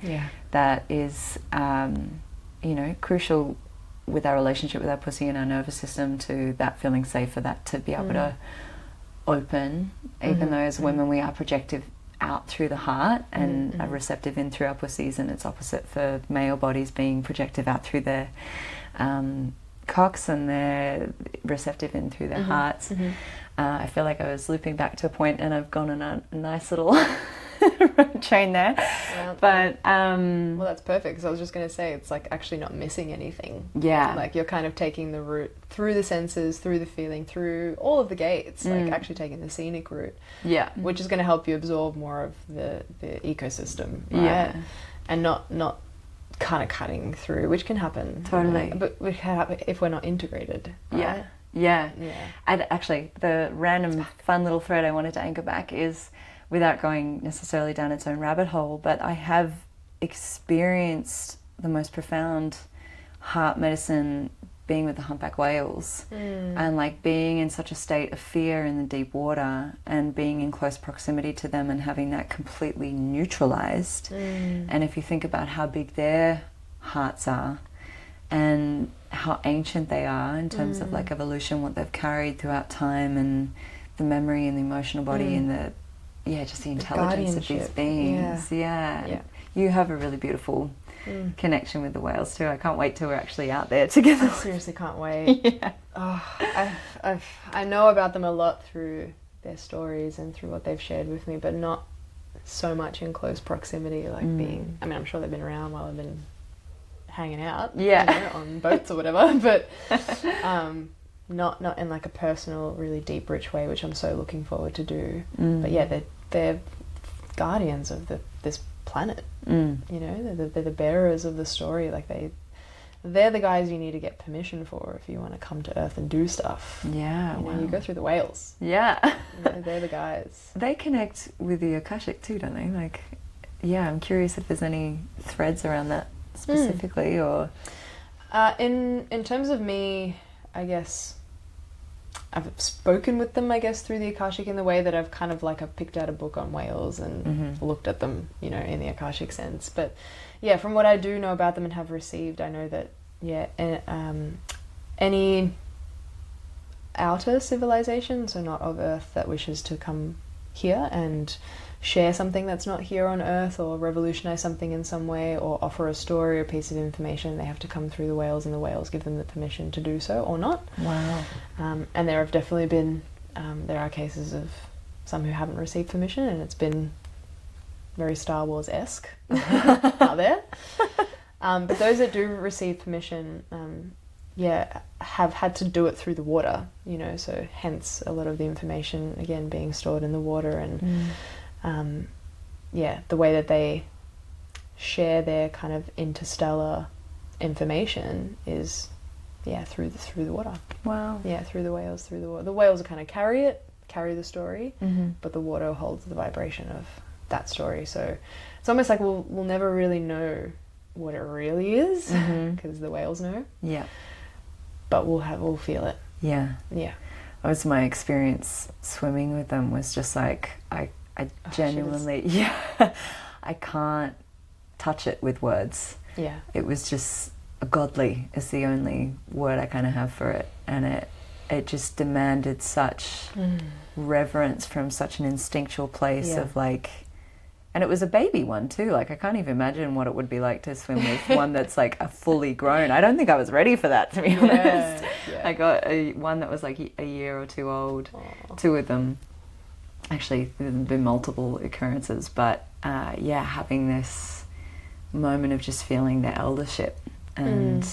That is, you know, crucial with our relationship with our pussy and our nervous system, to that feeling safe for that to be able to open, even though as women we are projective out through the heart and are receptive in through our pussies, and it's opposite for male bodies being projective out through their cocks, and they're receptive in through their hearts. I feel like I was looping back to a point and I've gone on a nice little train there. But well, that's perfect, because I was just going to say, it's like actually not missing anything. Like you're kind of taking the route through the senses, through the feeling, through all of the gates, like actually taking the scenic route, which is going to help you absorb more of the ecosystem, right? And not kind of cutting through, which can happen totally, but it can happen if we're not integrated, right? And actually the random fun little thread I wanted to anchor back is, without going necessarily down its own rabbit hole, but I have experienced the most profound heart medicine being with the humpback whales, and like being in such a state of fear in the deep water and being in close proximity to them and having that completely neutralized. And if you think about how big their hearts are and how ancient they are in terms of like evolution, what they've carried throughout time, and the memory and the emotional body and the just the intelligence of these beings. You have a really beautiful connection with the whales too. I can't wait till we're actually out there together. I seriously can't wait. Yeah. Oh, I know about them a lot through their stories and through what they've shared with me, but not so much in close proximity, like being, I mean, I'm sure they've been around while I've been hanging out, on boats or whatever, but not in like a personal, really deep, rich way, which I'm so looking forward to do. But yeah, they're guardians of this planet. You know, they're the bearers of the story. Like they're the guys you need to get permission for if you want to come to Earth and do stuff. Yeah, you know, you go through the whales. Yeah. You know, they're the guys. They connect with the Akashic too, don't they? Like, yeah, I'm curious if there's any threads around that specifically, or in terms of me, I guess I've spoken with them, I guess, through the Akashic in the way that I've kind of like I've picked out a book on whales and looked at them, you know, in the Akashic sense. But yeah, from what I do know about them and have received, I know that any outer civilization, so not of Earth, that wishes to come here and share something that's not here on Earth, or revolutionize something in some way, or offer a story or piece of information, they have to come through the whales, and the whales give them the permission to do so or not. Wow. And there have definitely been, there are cases of some who haven't received permission, and it's been very Star Wars-esque out there. But those that do receive permission, have had to do it through the water, you know, so hence a lot of the information, again, being stored in the water. And the way that they share their kind of interstellar information is, through the water. Wow. Yeah, through the whales, through the water. The whales will kind of carry the story, but the water holds the vibration of that story. So it's almost like we'll never really know what it really is, because the whales know. Yeah. But we'll feel it. Yeah. Yeah. That was my experience swimming with them, was just like I genuinely I can't touch it with words. Yeah. It was just godly is the only word I kind of have for it, and it just demanded such reverence from such an instinctual place of like, and it was a baby one too. Like I can't even imagine what it would be like to swim with one that's like a fully grown. I don't think I was ready for that, to be honest. Yeah. I got one that was like a year or two old. Aww. Two of them. Actually, there have been multiple occurrences, but having this moment of just feeling the eldership and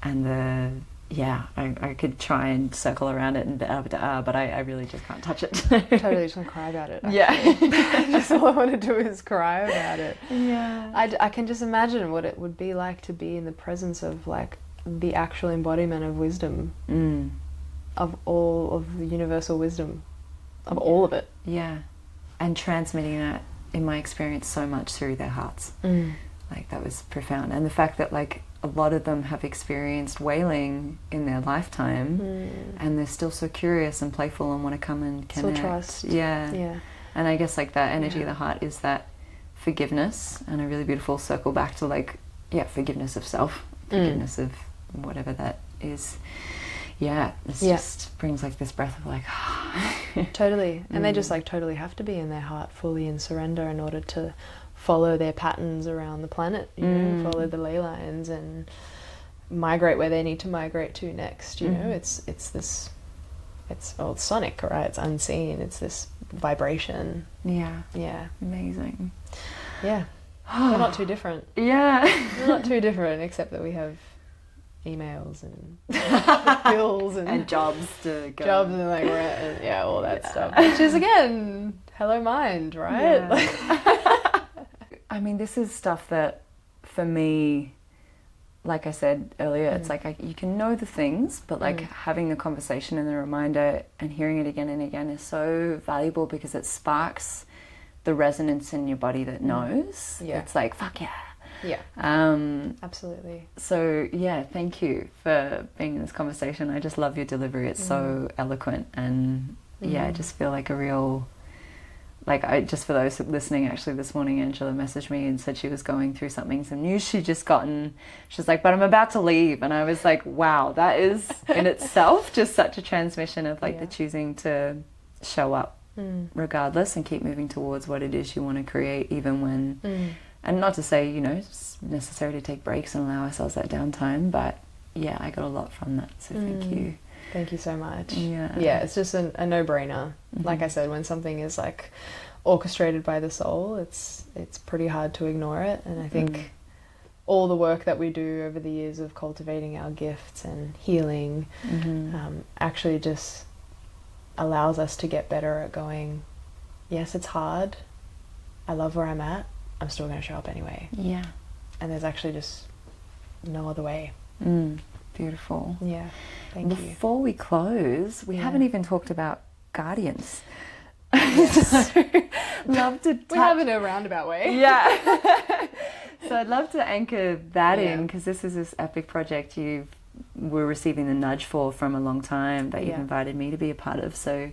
the I could try and circle around it and but I really just can't touch it. Totally just want to cry about it. Actually. Just all I want to do is cry about it. Yeah. I can just imagine what it would be like to be in the presence of like the actual embodiment of wisdom, of all of the universal wisdom, of all of it. Yeah. And transmitting that, in my experience, so much through their hearts. Like that was profound. And the fact that like a lot of them have experienced whaling in their lifetime, and they're still so curious and playful and want to come and connect. Still trust. Yeah. And I guess like that energy of the heart is that forgiveness, and a really beautiful circle back to like, forgiveness of self, forgiveness of whatever that is. Yeah, it just brings like this breath of like, totally. And they just like totally have to be in their heart fully in surrender in order to follow their patterns around the planet, you know, follow the ley lines and migrate where they need to migrate to next, you know. It's sonic, right? It's unseen. It's this vibration. Yeah. Amazing. Yeah. We're not too different. Yeah. We're not too different, except that we have emails and bills and jobs to go. Jobs and like rent and all that stuff. Which is again, hello mind, right? Yeah. I mean, this is stuff that, for me, like I said earlier, it's like you can know the things, but like having the conversation and the reminder and hearing it again and again is so valuable, because it sparks the resonance in your body that knows. Yeah. It's like, fuck yeah. Yeah. Absolutely. So thank you for being in this conversation. I just love your delivery. It's so eloquent, and I just feel like a real, like, just for those listening, actually this morning Andjela messaged me and said she was going through some news she'd just gotten. She's like, but I'm about to leave. And I was like, wow, that is in itself just such a transmission of like the choosing to show up regardless and keep moving towards what it is you want to create, even when And not to say, you know, necessarily take breaks and allow ourselves that downtime, but yeah, I got a lot from that, so thank you. Thank you so much. Yeah, it's just a no-brainer. Like I said, when something is like orchestrated by the soul, it's pretty hard to ignore it. And I think all the work that we do over the years of cultivating our gifts and healing actually just allows us to get better at going, yes, it's hard, I love where I'm at, I'm still going to show up anyway. Yeah. And there's actually just no other way. Beautiful. Yeah, thank you. Before we close, we haven't even talked about guardians. Yes. So, love to We have in a roundabout way. Yeah. So I'd love to anchor that in, because this is this epic project you were receiving the nudge for from a long time that you've invited me to be a part of. So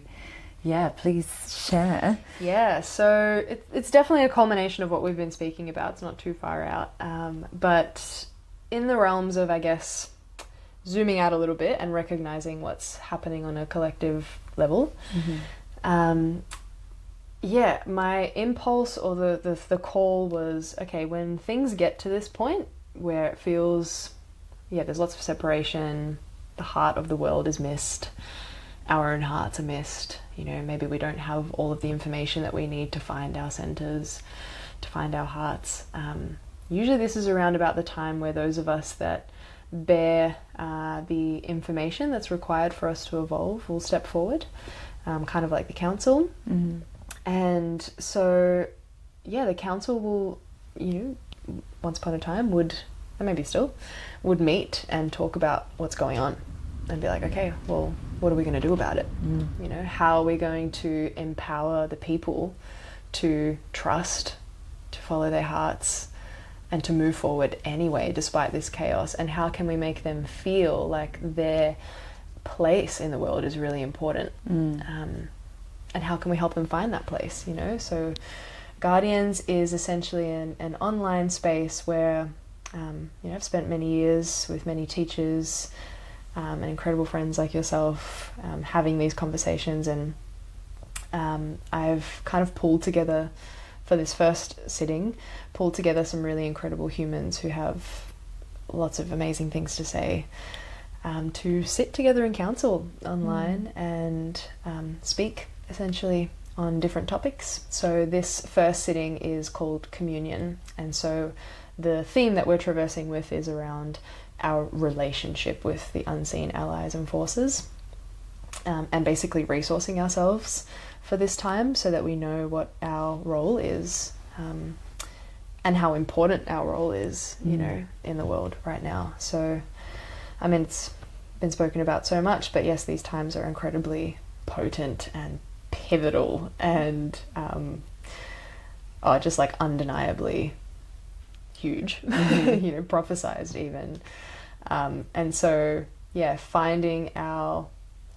yeah, please share. Yeah, so it's definitely a culmination of what we've been speaking about. It's not too far out. But in the realms of, I guess, zooming out a little bit and recognizing what's happening on a collective level, yeah, my impulse or the call was, okay, when things get to this point where it feels, there's lots of separation, the heart of the world is missed, our own hearts are missed, you know, maybe we don't have all of the information that we need to find our centers, to find our hearts. Usually this is around about the time where those of us that bear the information that's required for us to evolve will step forward, kind of like the council. And so, the council will, you know, once upon a time would, and maybe still, would meet and talk about what's going on and be like, okay, well, what are we going to do about it? You know, how are we going to empower the people to trust, to follow their hearts, and to move forward anyway, despite this chaos? And how can we make them feel like their place in the world is really important? And how can we help them find that place, you know? So Guardians is essentially an online space where, you know, I've spent many years with many teachers and incredible friends like yourself, having these conversations, and I've kind of pulled together, for this first sitting, pulled together some really incredible humans who have lots of amazing things to say, to sit together in council online and speak essentially on different topics. So this first sitting is called Communion, and so the theme that we're traversing with is around our relationship with the unseen allies and forces, and basically resourcing ourselves for this time so that we know what our role is, and how important our role is, you know, in the world right now. So, I mean, it's been spoken about so much, but yes, these times are incredibly potent and pivotal and just like undeniably huge, you know, prophesized even. And so, finding our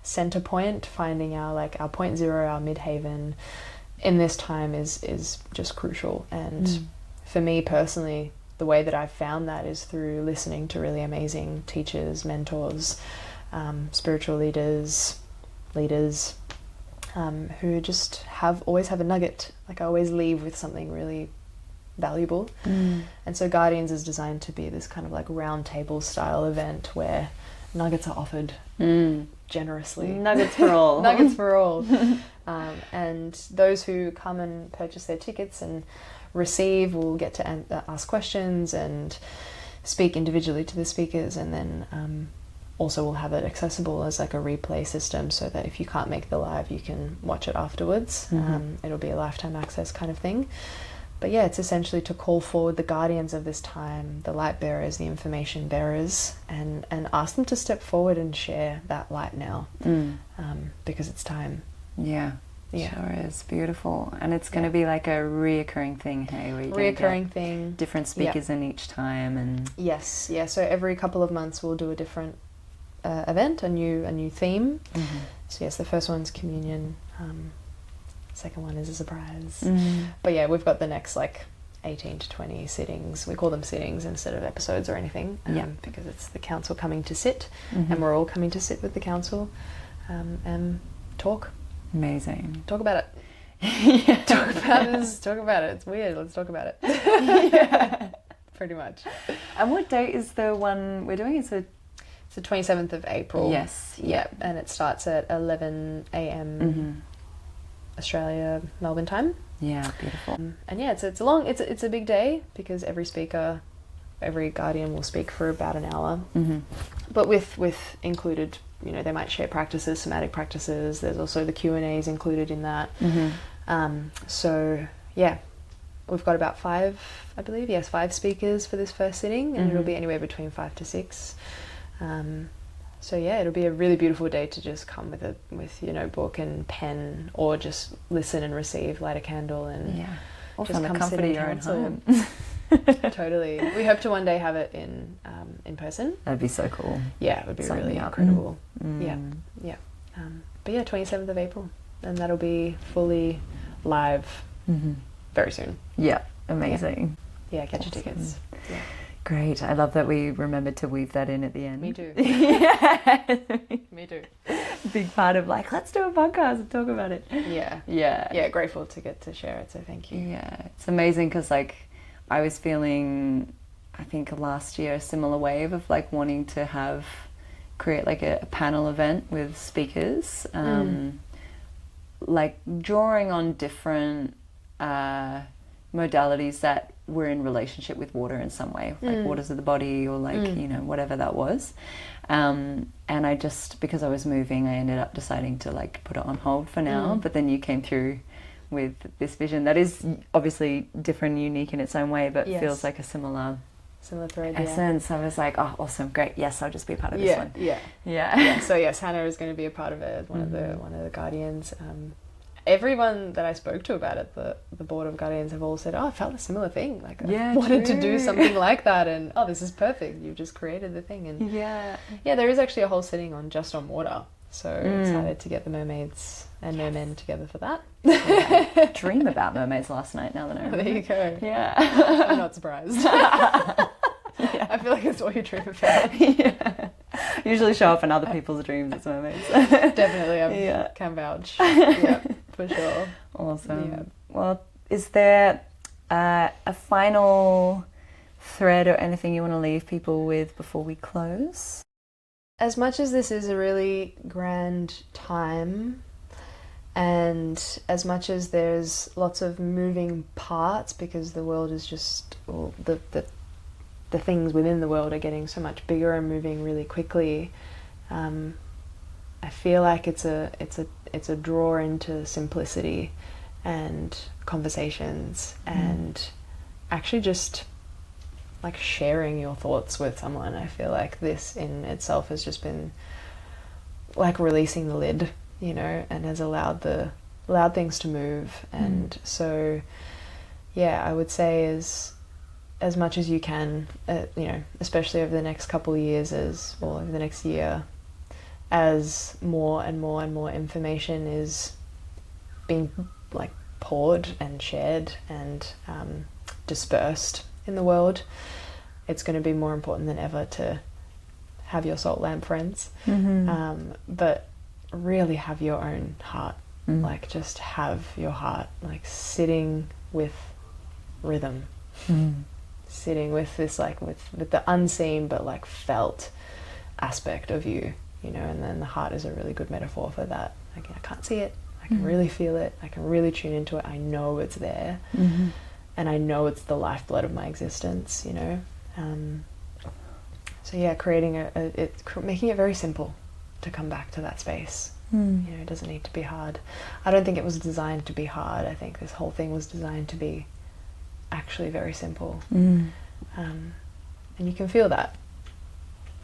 center point, finding our point zero, our midhaven in this time is just crucial. And for me personally, the way that I've found that is through listening to really amazing teachers, mentors, spiritual leaders, who just always have a nugget. Like, I always leave with something really valuable. And so Guardians is designed to be this kind of like round table style event where nuggets are offered generously. Nuggets for all. Nuggets for all. And those who come and purchase their tickets and receive will get to ask questions and speak individually to the speakers, and then also we'll have it accessible as like a replay system so that if you can't make the live, you can watch it afterwards. It'll be a lifetime access kind of thing. But yeah, it's essentially to call forward the guardians of this time, the light bearers, the information bearers, and ask them to step forward and share that light now, because it's time. Yeah, sure is. Beautiful. And it's going to be like a reoccurring thing, hey? Reoccurring thing. Different speakers in each time. And yes, so every couple of months we'll do a different event, a new theme. So yes, the first one's Communion. Second one is a surprise. But yeah, we've got the next 18 to 20 sittings. We call them sittings instead of episodes or anything, because it's the council coming to sit, and we're all coming to sit with the council and talk. Amazing. Talk about it. talk about this, talk about it. It's weird. Let's talk about it. Yeah, pretty much. And what date is the one we're doing? It's the 27th of April. Yes. Yeah, and it starts at 11 a.m. Australia, Melbourne time. Yeah, beautiful. And yeah, it's a big day because every guardian will speak for about an hour. But with included, you know, they might share practices, somatic practices. There's also the Q&As included in that. So yeah, we've got about 5 speakers for this first sitting, and it'll be anywhere between 5 to 6. So yeah, it'll be a really beautiful day to just come with your notebook and pen, or just listen and receive, light a candle, and or just from the come comfort sit of in your own council. home. Totally. We hope to one day have it in person. That'd be so cool. Yeah, it would be Sign really me up. incredible. Yeah. But yeah, 27th of April, and that'll be fully live very soon. Yeah, amazing. Yeah, get your tickets. Yeah. Great. I love that we remembered to weave that in at the end. Me too. Yeah. Me too. Big part of like, let's do a podcast and talk about it. Yeah. Yeah. Yeah, grateful to get to share it, so thank you. Yeah, it's amazing because like I was feeling, I think last year, a similar wave of like wanting to create like a panel event with speakers, like drawing on different modalities that were in relationship with water in some way, like waters of the body, or like, you know, whatever that was. And I just, because I was moving, I ended up deciding to like put it on hold for now. But then you came through with this vision that is obviously different, unique in its own way, but feels like a similar thread, essence. I was like, oh, awesome, great, yes, I'll just be a part of this one. Yeah. So yes, Hannah is going to be a part of it, one of the guardians. Everyone that I spoke to about it, the board of guardians, have all said, oh, I felt a similar thing. Like, I wanted to do something like that, and oh, this is perfect. You've just created the thing. And yeah, there is actually a whole sitting just on water. So excited to get the mermaids and mermen together for that. I dream about mermaids last night, now that I remember. There you go. Yeah. I'm not surprised. I feel like it's all you dream about. Yeah. Usually show up in other people's dreams as mermaids. Definitely, I can vouch. Yeah, for sure. Awesome. Yeah. Well, is there a final thread or anything you want to leave people with before we close? As much as this is a really grand time, and as much as there's lots of moving parts, because the world is just, well, the things within the world are getting so much bigger and moving really quickly, I feel like it's a draw into simplicity and conversations and actually just like sharing your thoughts with someone. I feel like this in itself has just been like releasing the lid, you know, and has allowed things to move. And so yeah, I would say as much as you can, you know, especially over the next couple of years, over the next year, as more and more and more information is being like poured and shared and dispersed in the world, it's going to be more important than ever to have your salt lamp friends, but really have your own heart, like just have your heart like sitting with rhythm, sitting with this like with the unseen but like felt aspect of you, you know. And then the heart is a really good metaphor for that. Like, I can't see it, I can really feel it, I can really tune into it, I know it's there, and I know it's the lifeblood of my existence, you know. So yeah, creating making it very simple to come back to that space. You know, it doesn't need to be hard. I don't think it was designed to be hard. I think this whole thing was designed to be actually very simple. And you can feel that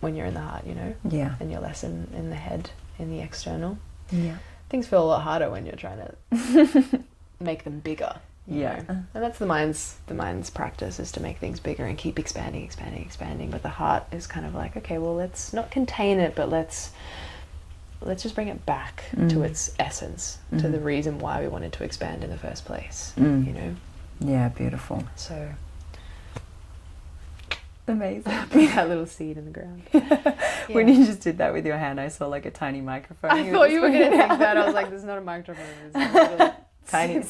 when you're in the heart, you know. Yeah. And you're less in the head, in the external. Yeah. Things feel a lot harder when you're trying to make them bigger. Yeah. And that's the mind's practice, is to make things bigger and keep expanding. But the heart is kind of like, okay, well, let's not contain it, but let's just bring it back to its essence, to the reason why we wanted to expand in the first place, you know? Yeah, beautiful. So amazing. Put that little seed in the ground. When you just did that with your hand, I saw like a tiny microphone. I thought you were going to think that. I was like, this is not a microphone. It's a little Tiny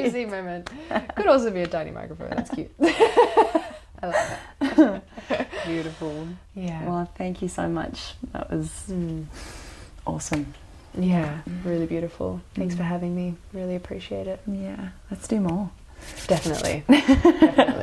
C moment. Could also be a tiny microphone. That's cute. I love that. Beautiful. Yeah. Well, thank you so much. That was awesome. Yeah, really beautiful. Thanks for having me. Really appreciate it. Yeah, let's do more. Definitely. Definitely.